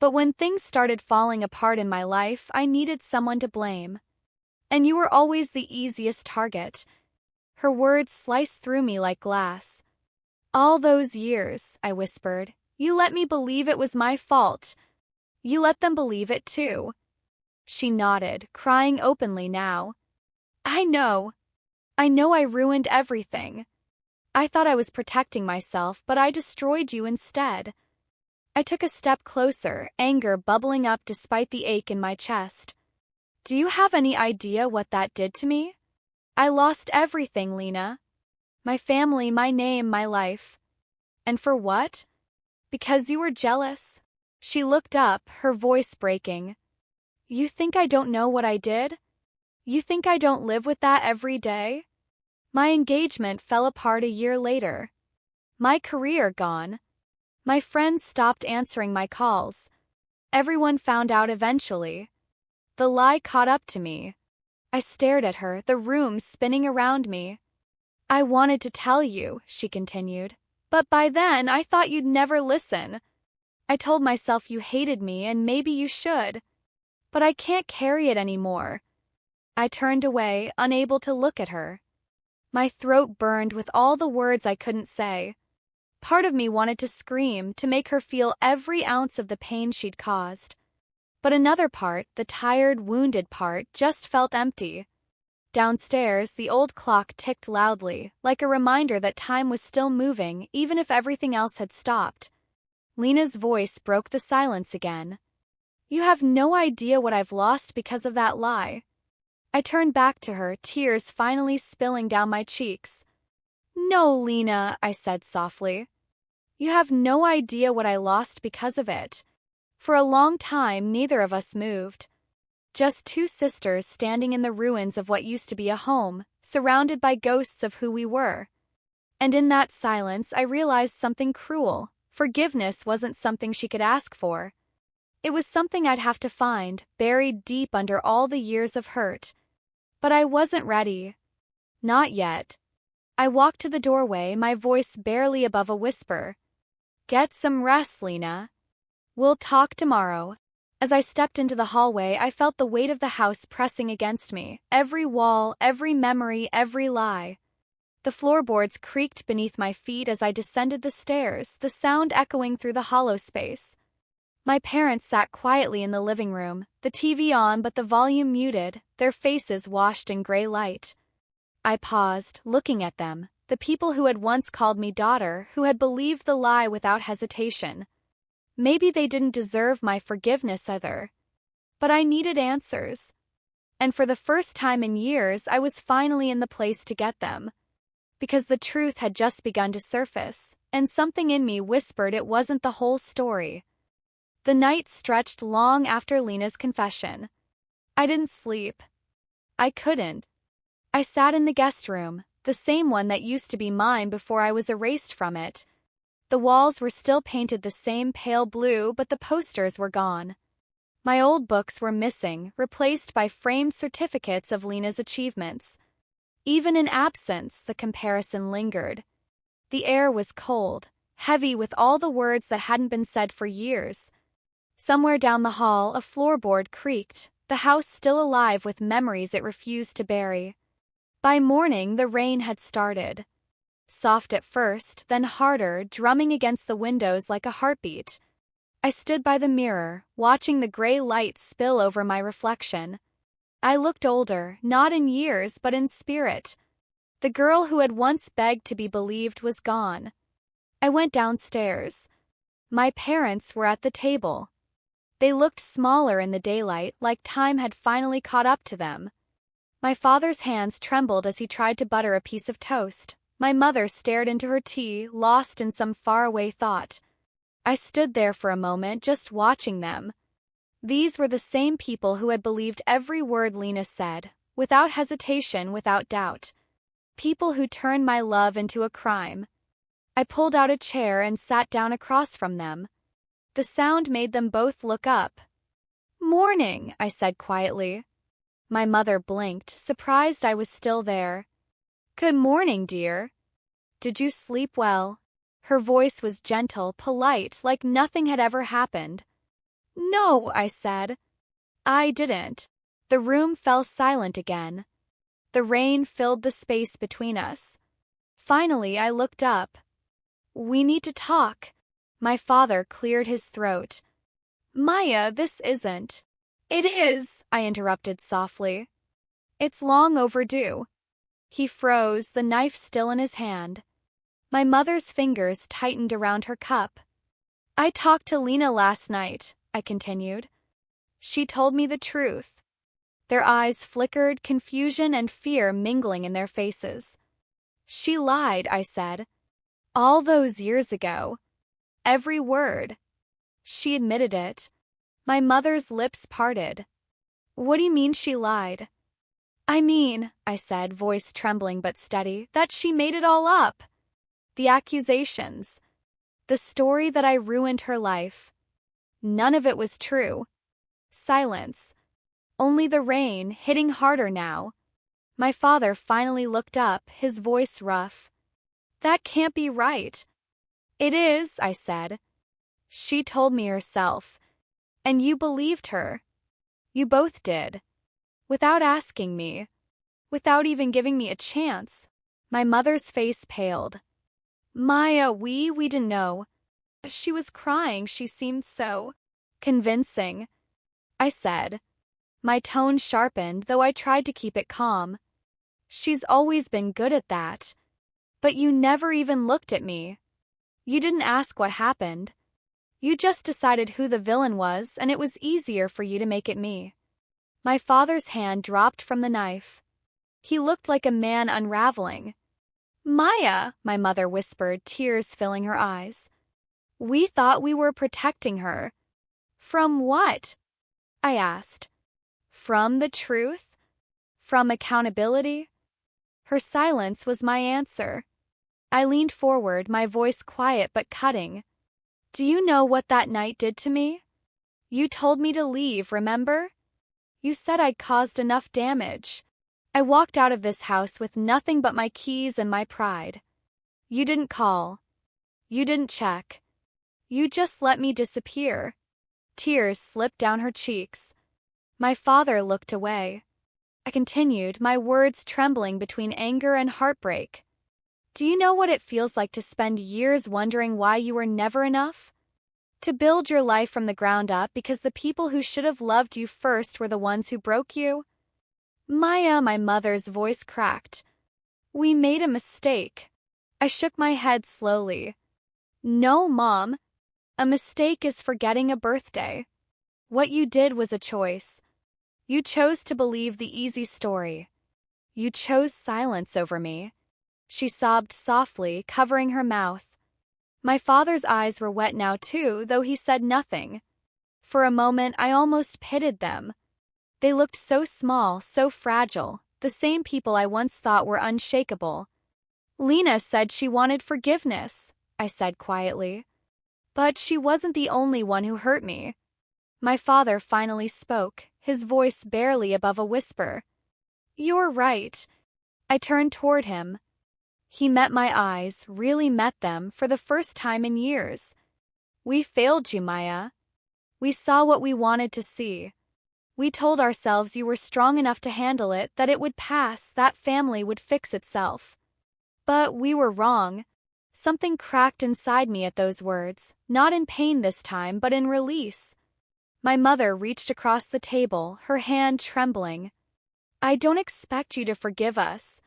But when things started falling apart in my life, I needed someone to blame. And you were always the easiest target." Her words sliced through me like glass. "All those years," I whispered, "you let me believe it was my fault. You let them believe it too." She nodded, crying openly now. "I know. I know I ruined everything. I thought I was protecting myself, but I destroyed you instead." I took a step closer, anger bubbling up despite the ache in my chest. "Do you have any idea what that did to me? I lost everything, Lena. My family, my name, my life. And for what? Because you were jealous." She looked up, her voice breaking. "You think I don't know what I did? You think I don't live with that every day? My engagement fell apart a year later. My career gone. My friends stopped answering my calls. Everyone found out eventually. The lie caught up to me." I stared at her, the room spinning around me. "I wanted to tell you," she continued. "But by then, I thought you'd never listen. I told myself you hated me and maybe you should. But I can't carry it anymore." I turned away, unable to look at her. My throat burned with all the words I couldn't say. Part of me wanted to scream, to make her feel every ounce of the pain she'd caused. But another part, the tired, wounded part, just felt empty. Downstairs, the old clock ticked loudly, like a reminder that time was still moving, even if everything else had stopped. Lena's voice broke the silence again. "You have no idea what I've lost because of that lie." I turned back to her, tears finally spilling down my cheeks. "No, Lena," I said softly. "You have no idea what I lost because of it." For a long time, neither of us moved. Just two sisters standing in the ruins of what used to be a home, surrounded by ghosts of who we were. And in that silence, I realized something cruel. Forgiveness wasn't something she could ask for. It was something I'd have to find, buried deep under all the years of hurt. But I wasn't ready. Not yet. I walked to the doorway, my voice barely above a whisper. "Get some rest, Lena. We'll talk tomorrow." As I stepped into the hallway, I felt the weight of the house pressing against me, every wall, every memory, every lie. The floorboards creaked beneath my feet as I descended the stairs, the sound echoing through the hollow space. My parents sat quietly in the living room, the TV on but the volume muted, their faces washed in gray light. I paused, looking at them, the people who had once called me daughter, who had believed the lie without hesitation. Maybe they didn't deserve my forgiveness either. But I needed answers. And for the first time in years, I was finally in the place to get them. Because the truth had just begun to surface, and something in me whispered it wasn't the whole story. The night stretched long after Lena's confession. I didn't sleep. I couldn't. I sat in the guest room, the same one that used to be mine before I was erased from it. The walls were still painted the same pale blue, but the posters were gone. My old books were missing, replaced by framed certificates of Lena's achievements. Even in absence, the comparison lingered. The air was cold, heavy with all the words that hadn't been said for years. Somewhere down the hall, a floorboard creaked, the house still alive with memories it refused to bury. By morning, the rain had started. Soft at first, then harder, drumming against the windows like a heartbeat. I stood by the mirror, watching the gray light spill over my reflection. I looked older, not in years, but in spirit. The girl who had once begged to be believed was gone. I went downstairs. My parents were at the table. They looked smaller in the daylight, like time had finally caught up to them. My father's hands trembled as he tried to butter a piece of toast. My mother stared into her tea, lost in some faraway thought. I stood there for a moment, just watching them. These were the same people who had believed every word Lena said, without hesitation, without doubt. People who turned my love into a crime. I pulled out a chair and sat down across from them. The sound made them both look up. "Morning," I said quietly. My mother blinked, surprised I was still there. "Good morning, dear. Did you sleep well?" Her voice was gentle, polite, like nothing had ever happened. "No," I said. "I didn't." The room fell silent again. The rain filled the space between us. Finally, I looked up. "We need to talk." My father cleared his throat. "Maya, this isn't." "It is," I interrupted softly. "It's long overdue." He froze, the knife still in his hand. My mother's fingers tightened around her cup. "I talked to Lena last night," I continued. "She told me the truth." Their eyes flickered, confusion and fear mingling in their faces. "She lied," I said. "All those years ago. Every word." She admitted it. My mother's lips parted. "What do you mean she lied?" "I mean," I said, voice trembling but steady, "that she made it all up. The accusations. The story that I ruined her life. None of it was true." Silence. Only the rain, hitting harder now. My father finally looked up, his voice rough. "That can't be right." "It is," I said. "She told me herself. And you believed her. You both did. Without asking me. Without even giving me a chance." My mother's face paled. "Maya, we didn't know." She was crying, she seemed so convincing. I said. My tone sharpened, though I tried to keep it calm. "She's always been good at that. But you never even looked at me. You didn't ask what happened. You just decided who the villain was, and it was easier for you to make it me." My father's hand dropped from the knife. He looked like a man unraveling. "Maya," my mother whispered, tears filling her eyes. "We thought we were protecting her." "From what?" I asked. "From the truth? From accountability?" Her silence was my answer. I leaned forward, my voice quiet but cutting. "Do you know what that night did to me? You told me to leave, remember? You said I'd caused enough damage. I walked out of this house with nothing but my keys and my pride. You didn't call. You didn't check. You just let me disappear." Tears slipped down her cheeks. My father looked away. I continued, my words trembling between anger and heartbreak. Do you know what it feels like to spend years wondering why you were never enough? To build your life from the ground up because the people who should have loved you first were the ones who broke you? Maya, my mother's voice cracked. We made a mistake. I shook my head slowly. No, Mom. A mistake is forgetting a birthday. What you did was a choice. You chose to believe the easy story. You chose silence over me. She sobbed softly, covering her mouth. My father's eyes were wet now too, though he said nothing. For a moment, I almost pitied them. They looked so small, so fragile, the same people I once thought were unshakable. Lena said she wanted forgiveness, I said quietly. But she wasn't the only one who hurt me. My father finally spoke, his voice barely above a whisper. You're right. I turned toward him. He met my eyes, really met them, for the first time in years. We failed you, Maya. We saw what we wanted to see. We told ourselves you were strong enough to handle it, that it would pass, that family would fix itself. But we were wrong. Something cracked inside me at those words, not in pain this time, but in release. My mother reached across the table, her hand trembling. I don't expect you to forgive us.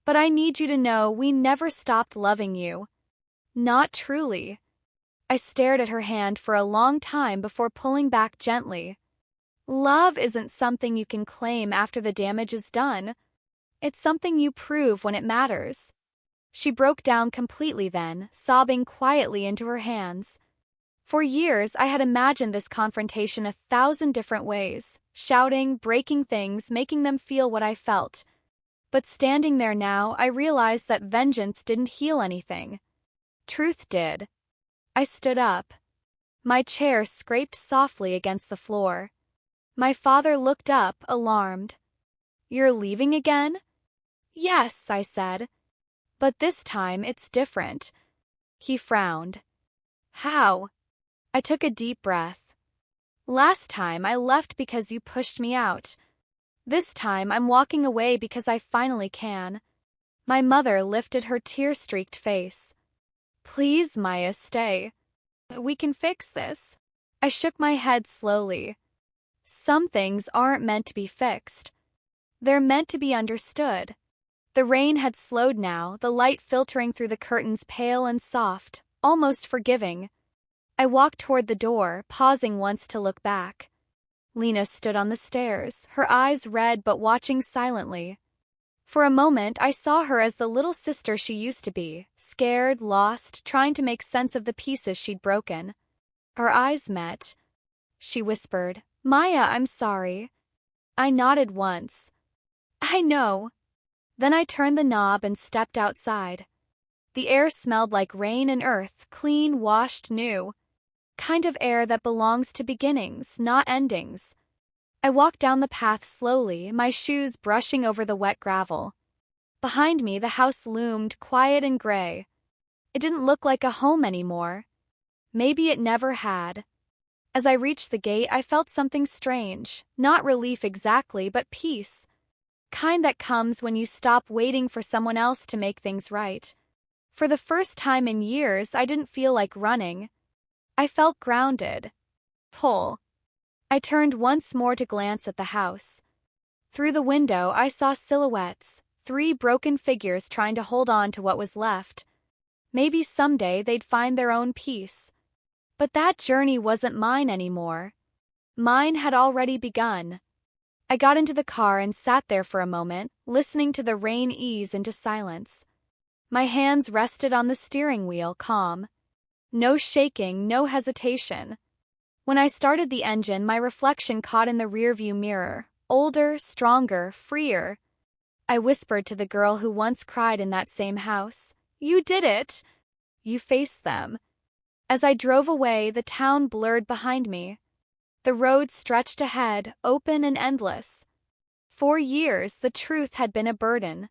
But I need you to know we never stopped loving you. Not truly. I stared at her hand for a long time before pulling back gently. Love isn't something you can claim after the damage is done. It's something you prove when it matters. She broke down completely then, sobbing quietly into her hands. For years, I had imagined this confrontation 1,000 different ways, shouting, breaking things, making them feel what I felt. But standing there now, I realized that vengeance didn't heal anything. Truth did. I stood up. My chair scraped softly against the floor. My father looked up, alarmed. You're leaving again? Yes, I said. But this time it's different. He frowned. How? I took a deep breath. Last time I left because you pushed me out. This time I'm walking away because I finally can. My mother lifted her tear-streaked face. Please, Maya, stay. We can fix this. I shook my head slowly. Some things aren't meant to be fixed. They're meant to be understood. The rain had slowed now, the light filtering through the curtains pale and soft, almost forgiving. I walked toward the door, pausing once to look back. Lena stood on the stairs, her eyes red but watching silently. For a moment, I saw her as the little sister she used to be, scared, lost, trying to make sense of the pieces she'd broken. Our eyes met. She whispered, Maya, I'm sorry. I nodded once. I know. Then I turned the knob and stepped outside. The air smelled like rain and earth, clean, washed, new. Kind of air that belongs to beginnings, not endings. I walked down the path slowly, my shoes brushing over the wet gravel. Behind me, the house loomed, quiet and gray. It didn't look like a home anymore. Maybe it never had. As I reached the gate, I felt something strange, not relief exactly, but peace. Kind that comes when you stop waiting for someone else to make things right. For the first time in years, I didn't feel like running. I felt grounded. Pull. I turned once more to glance at the house. Through the window, I saw silhouettes, 3 broken figures trying to hold on to what was left. Maybe someday they'd find their own peace. But that journey wasn't mine anymore. Mine had already begun. I got into the car and sat there for a moment, listening to the rain ease into silence. My hands rested on the steering wheel, calm. No shaking, no hesitation. When I started the engine, my reflection caught in the rearview mirror. Older, stronger, freer. I whispered to the girl who once cried in that same house. You did it! You faced them. As I drove away, the town blurred behind me. The road stretched ahead, open and endless. For years, the truth had been a burden.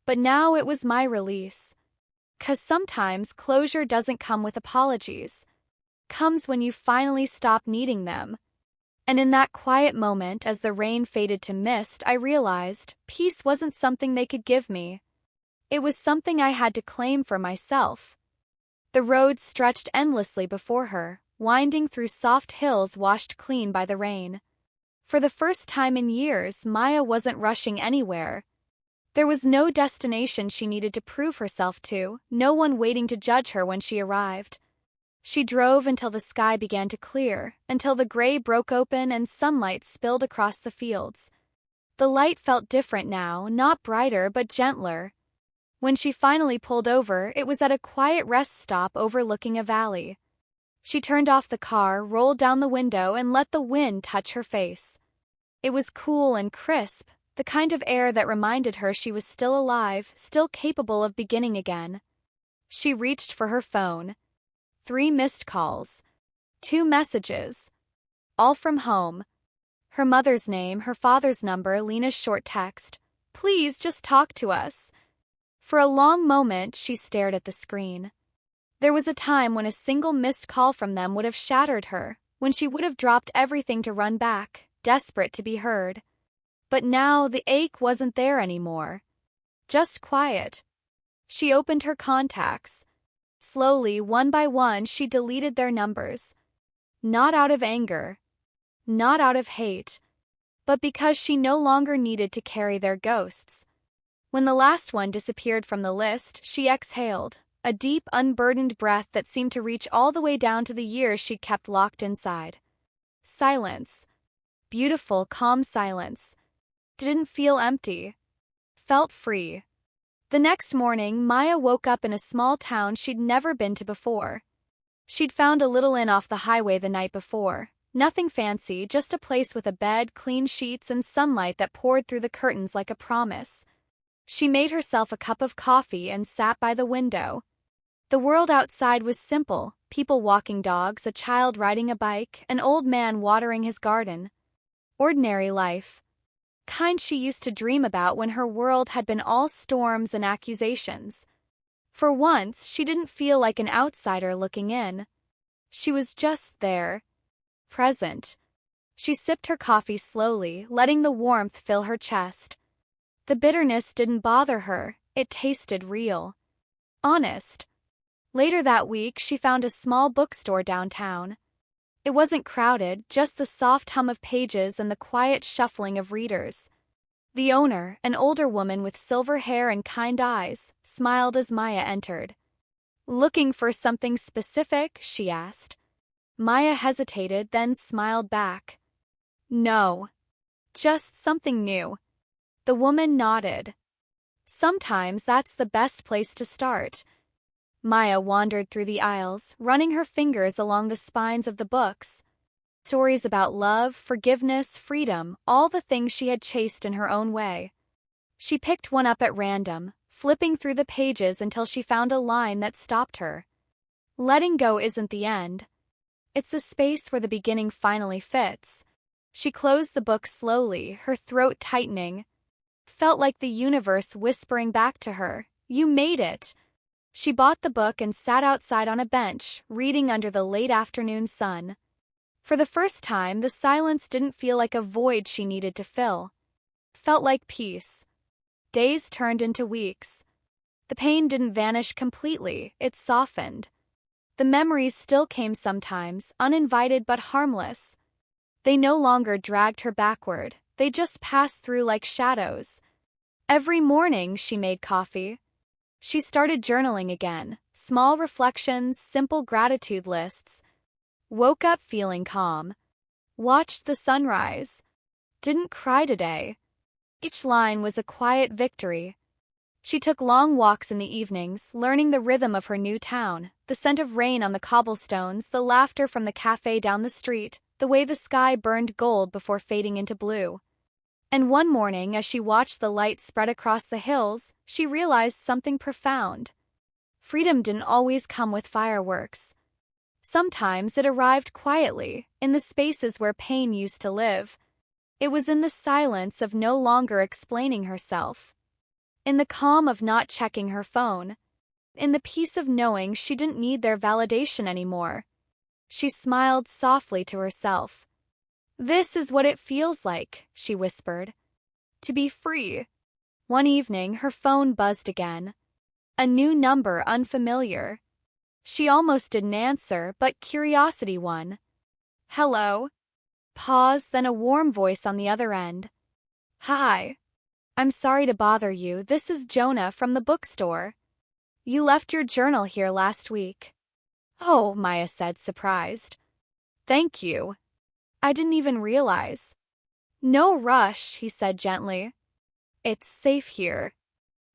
But now it was my release. 'Cause sometimes closure doesn't come with apologies. Comes when you finally stop needing them. And in that quiet moment, as the rain faded to mist, I realized peace wasn't something they could give me. It was something I had to claim for myself. The road stretched endlessly before her, winding through soft hills washed clean by the rain. For the first time in years, Maya wasn't rushing anywhere. There was no destination she needed to prove herself to, no one waiting to judge her when she arrived. She drove until the sky began to clear, until the gray broke open and sunlight spilled across the fields. The light felt different now, not brighter but gentler. When she finally pulled over, it was at a quiet rest stop overlooking a valley. She turned off the car, rolled down the window, and let the wind touch her face. It was cool and crisp, the kind of air that reminded her she was still alive, still capable of beginning again. She reached for her phone. 3 missed calls. 2 messages. All from home. Her mother's name, her father's number, Lena's short text. "Please just talk to us." For a long moment, she stared at the screen. There was a time when a single missed call from them would have shattered her, when she would have dropped everything to run back, desperate to be heard. But now the ache wasn't there anymore. Just quiet. She opened her contacts. Slowly, one by one, she deleted their numbers. Not out of anger. Not out of hate. But because she no longer needed to carry their ghosts. When the last one disappeared from the list, she exhaled, a deep, unburdened breath that seemed to reach all the way down to the years she'd kept locked inside. Silence. Beautiful, calm silence. Didn't feel empty. Felt free. The next morning, Maya woke up in a small town she'd never been to before. She'd found a little inn off the highway the night before. Nothing fancy, just a place with a bed, clean sheets, and sunlight that poured through the curtains like a promise. She made herself a cup of coffee and sat by the window. The world outside was simple, people walking dogs, a child riding a bike, an old man watering his garden. Ordinary life. Kind she used to dream about when her world had been all storms and accusations. For once, she didn't feel like an outsider looking in. She was just there. Present. She sipped her coffee slowly, letting the warmth fill her chest. The bitterness didn't bother her, it tasted real. Honest. Later that week, she found a small bookstore downtown. It wasn't crowded, just the soft hum of pages and the quiet shuffling of readers. The owner, an older woman with silver hair and kind eyes, smiled as Maya entered. "Looking for something specific?" she asked. Maya hesitated, then smiled back. "No. Just something new." The woman nodded. "Sometimes that's the best place to start." Maya wandered through the aisles, running her fingers along the spines of the books. Stories about love, forgiveness, freedom, all the things she had chased in her own way. She picked one up at random, flipping through the pages until she found a line that stopped her. Letting go isn't the end. It's the space where the beginning finally fits. She closed the book slowly, her throat tightening. Felt like the universe whispering back to her, "You made it." She bought the book and sat outside on a bench, reading under the late afternoon sun. For the first time, the silence didn't feel like a void she needed to fill. Felt like peace. Days turned into weeks. The pain didn't vanish completely, it softened. The memories still came sometimes, uninvited but harmless. They no longer dragged her backward, they just passed through like shadows. Every morning she made coffee. She started journaling again, small reflections, simple gratitude lists. Woke up feeling calm. Watched the sunrise. Didn't cry today. Each line was a quiet victory. She took long walks in the evenings, learning the rhythm of her new town, the scent of rain on the cobblestones, the laughter from the cafe down the street, the way the sky burned gold before fading into blue. And one morning, as she watched the light spread across the hills, she realized something profound. Freedom didn't always come with fireworks. Sometimes it arrived quietly, in the spaces where pain used to live. It was in the silence of no longer explaining herself. In the calm of not checking her phone. In the peace of knowing she didn't need their validation anymore. She smiled softly to herself. "This is what it feels like," she whispered. "To be free." One evening, her phone buzzed again. A new number, unfamiliar. She almost didn't answer, but curiosity won. Hello? Pause, then a warm voice on the other end. Hi. I'm sorry to bother you, this is Jonah from the bookstore. You left your journal here last week. Oh, Maya said, surprised. Thank you. I didn't even realize. No rush, he said gently. It's safe here.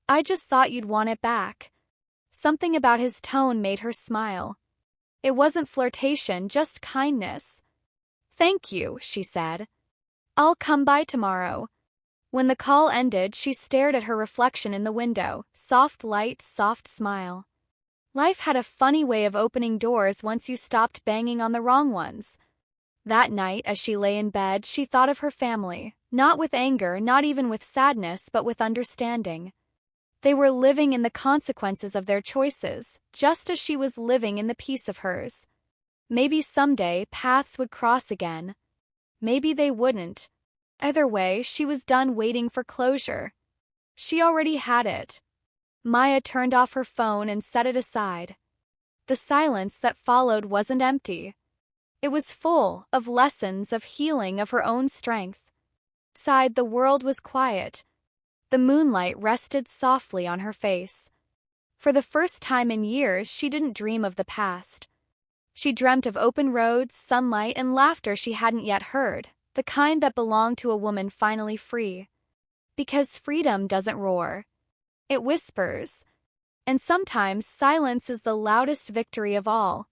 I just thought you'd want it back. Something about his tone made her smile. It wasn't flirtation, just kindness. Thank you, she said. I'll come by tomorrow. When the call ended, she stared at her reflection in the window. Soft light, soft smile. Life had a funny way of opening doors once you stopped banging on the wrong ones. That night, as she lay in bed, she thought of her family, not with anger, not even with sadness, but with understanding. They were living in the consequences of their choices, just as she was living in the peace of hers. Maybe someday paths would cross again. Maybe they wouldn't. Either way, she was done waiting for closure. She already had it. Maya turned off her phone and set it aside. The silence that followed wasn't empty. It was full of lessons, of healing, of her own strength. Inside, the world was quiet. The moonlight rested softly on her face. For the first time in years, she didn't dream of the past. She dreamt of open roads, sunlight, and laughter she hadn't yet heard, the kind that belonged to a woman finally free. Because freedom doesn't roar. It whispers. And sometimes silence is the loudest victory of all.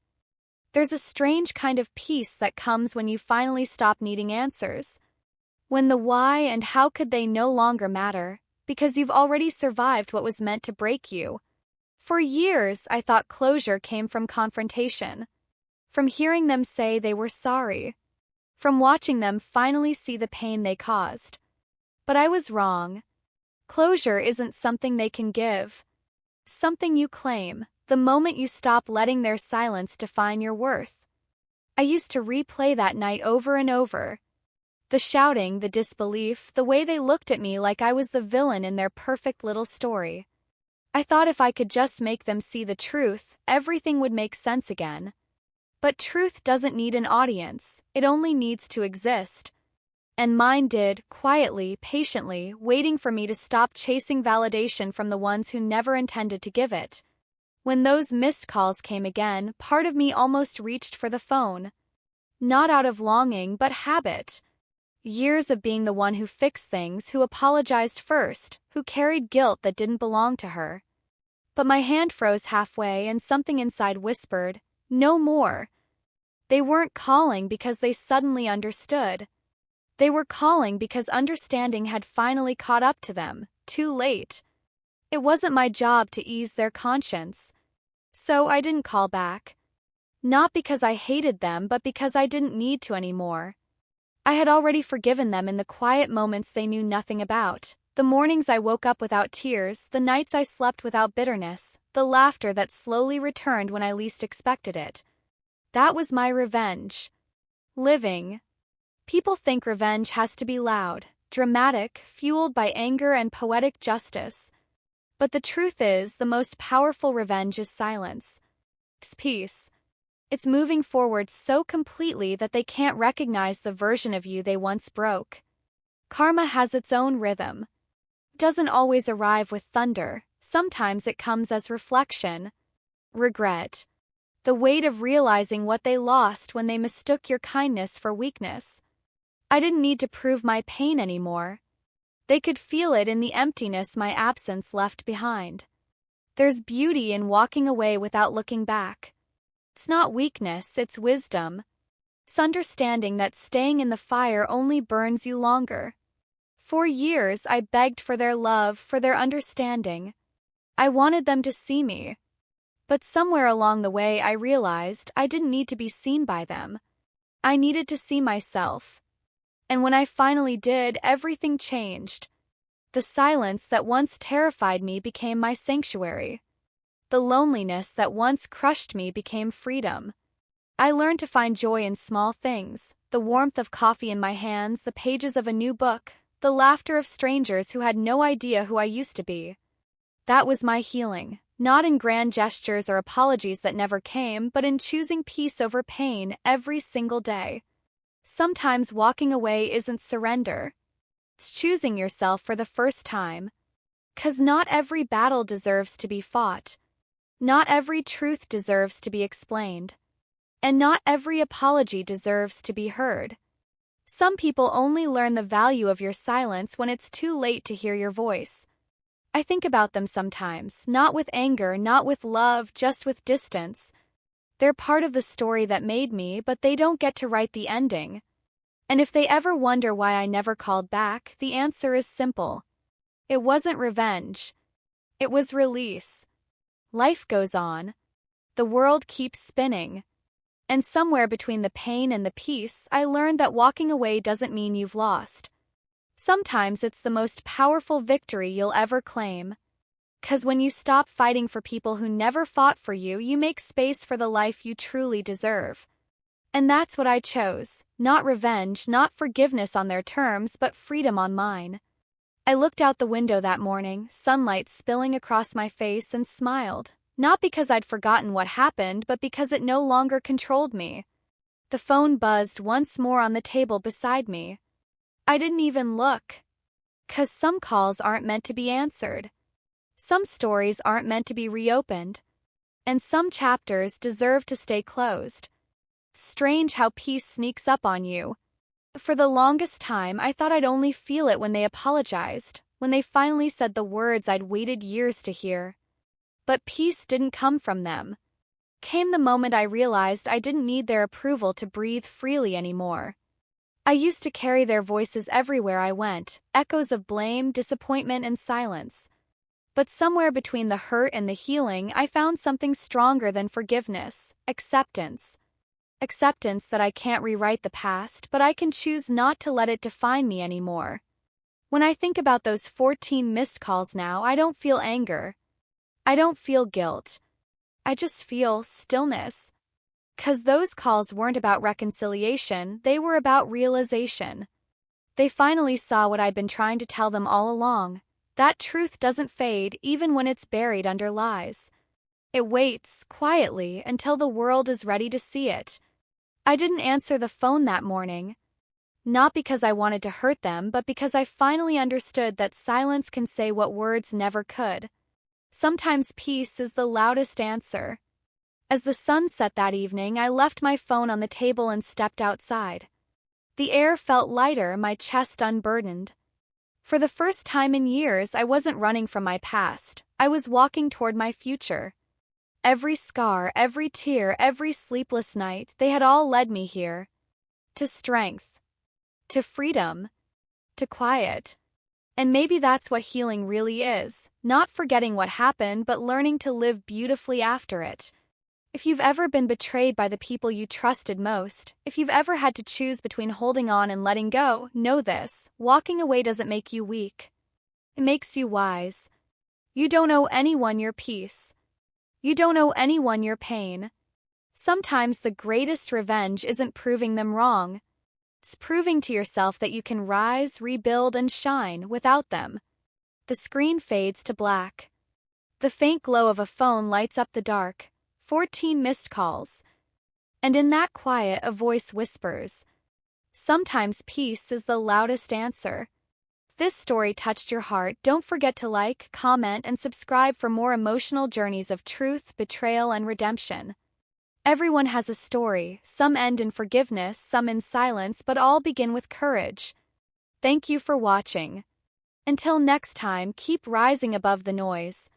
There's a strange kind of peace that comes when you finally stop needing answers. When the why and how could they no longer matter, because you've already survived what was meant to break you. For years, I thought closure came from confrontation. From hearing them say they were sorry. From watching them finally see the pain they caused. But I was wrong. Closure isn't something they can give. Something you claim, the moment you stop letting their silence define your worth. I used to replay that night over and over. The shouting, the disbelief, the way they looked at me like I was the villain in their perfect little story. I thought if I could just make them see the truth, everything would make sense again. But truth doesn't need an audience, it only needs to exist. And mine did, quietly, patiently, waiting for me to stop chasing validation from the ones who never intended to give it. When those missed calls came again, part of me almost reached for the phone. Not out of longing, but habit. Years of being the one who fixed things, who apologized first, who carried guilt that didn't belong to her. But my hand froze halfway and something inside whispered, no more. They weren't calling because they suddenly understood. They were calling because understanding had finally caught up to them, too late. It wasn't my job to ease their conscience. So I didn't call back. Not because I hated them, but because I didn't need to anymore. I had already forgiven them in the quiet moments they knew nothing about. The mornings I woke up without tears, the nights I slept without bitterness, the laughter that slowly returned when I least expected it. That was my revenge. Living. People think revenge has to be loud, dramatic, fueled by anger and poetic justice. But the truth is, the most powerful revenge is silence. It's peace. It's moving forward so completely that they can't recognize the version of you they once broke. Karma has its own rhythm. It doesn't always arrive with thunder, sometimes it comes as reflection. Regret. The weight of realizing what they lost when they mistook your kindness for weakness. I didn't need to prove my pain anymore. They could feel it in the emptiness my absence left behind. There's beauty in walking away without looking back. It's not weakness, it's wisdom. It's understanding that staying in the fire only burns you longer. For years, I begged for their love, for their understanding. I wanted them to see me. But somewhere along the way, I realized I didn't need to be seen by them. I needed to see myself. And when I finally did, everything changed. The silence that once terrified me became my sanctuary. The loneliness that once crushed me became freedom. I learned to find joy in small things, the warmth of coffee in my hands, the pages of a new book, the laughter of strangers who had no idea who I used to be. That was my healing, not in grand gestures or apologies that never came, but in choosing peace over pain every single day. Sometimes walking away isn't surrender. It's choosing yourself for the first time. 'Cause not every battle deserves to be fought. Not every truth deserves to be explained. And not every apology deserves to be heard. Some people only learn the value of your silence when it's too late to hear your voice. I think about them sometimes, not with anger, not with love, just with distance. They're part of the story that made me, but they don't get to write the ending. And if they ever wonder why I never called back, the answer is simple. It wasn't revenge. It was release. Life goes on. The world keeps spinning. And somewhere between the pain and the peace, I learned that walking away doesn't mean you've lost. Sometimes it's the most powerful victory you'll ever claim. 'Cause when you stop fighting for people who never fought for you, you make space for the life you truly deserve. And that's what I chose. Not revenge, not forgiveness on their terms, but freedom on mine. I looked out the window that morning, sunlight spilling across my face, and smiled. Not because I'd forgotten what happened, but because it no longer controlled me. The phone buzzed once more on the table beside me. I didn't even look. 'Cause some calls aren't meant to be answered. Some stories aren't meant to be reopened. And some chapters deserve to stay closed. Strange how peace sneaks up on you. For the longest time, I thought I'd only feel it when they apologized, when they finally said the words I'd waited years to hear. But peace didn't come from them. Came the moment I realized I didn't need their approval to breathe freely anymore. I used to carry their voices everywhere I went, echoes of blame, disappointment, and silence. But somewhere between the hurt and the healing, I found something stronger than forgiveness: acceptance. Acceptance that I can't rewrite the past, but I can choose not to let it define me anymore. When I think about those 14 missed calls now, I don't feel anger. I don't feel guilt. I just feel stillness. 'Cause those calls weren't about reconciliation, they were about realization. They finally saw what I'd been trying to tell them all along. That truth doesn't fade even when it's buried under lies. It waits, quietly, until the world is ready to see it. I didn't answer the phone that morning. Not because I wanted to hurt them, but because I finally understood that silence can say what words never could. Sometimes peace is the loudest answer. As the sun set that evening, I left my phone on the table and stepped outside. The air felt lighter, my chest unburdened. For the first time in years, I wasn't running from my past. I was walking toward my future. Every scar, every tear, every sleepless night, they had all led me here. To strength. To freedom. To quiet. And maybe that's what healing really is. Not forgetting what happened, but learning to live beautifully after it. If you've ever been betrayed by the people you trusted most, if you've ever had to choose between holding on and letting go, know this: walking away doesn't make you weak. It makes you wise. You don't owe anyone your peace. You don't owe anyone your pain. Sometimes the greatest revenge isn't proving them wrong. It's proving to yourself that you can rise, rebuild, and shine without them. The screen fades to black. The faint glow of a phone lights up the dark. 14 missed calls. And in that quiet, a voice whispers. Sometimes peace is the loudest answer. If this story touched your heart, don't forget to like, comment, and subscribe for more emotional journeys of truth, betrayal, and redemption. Everyone has a story. Some end in forgiveness, some in silence, but all begin with courage. Thank you for watching. Until next time, keep rising above the noise.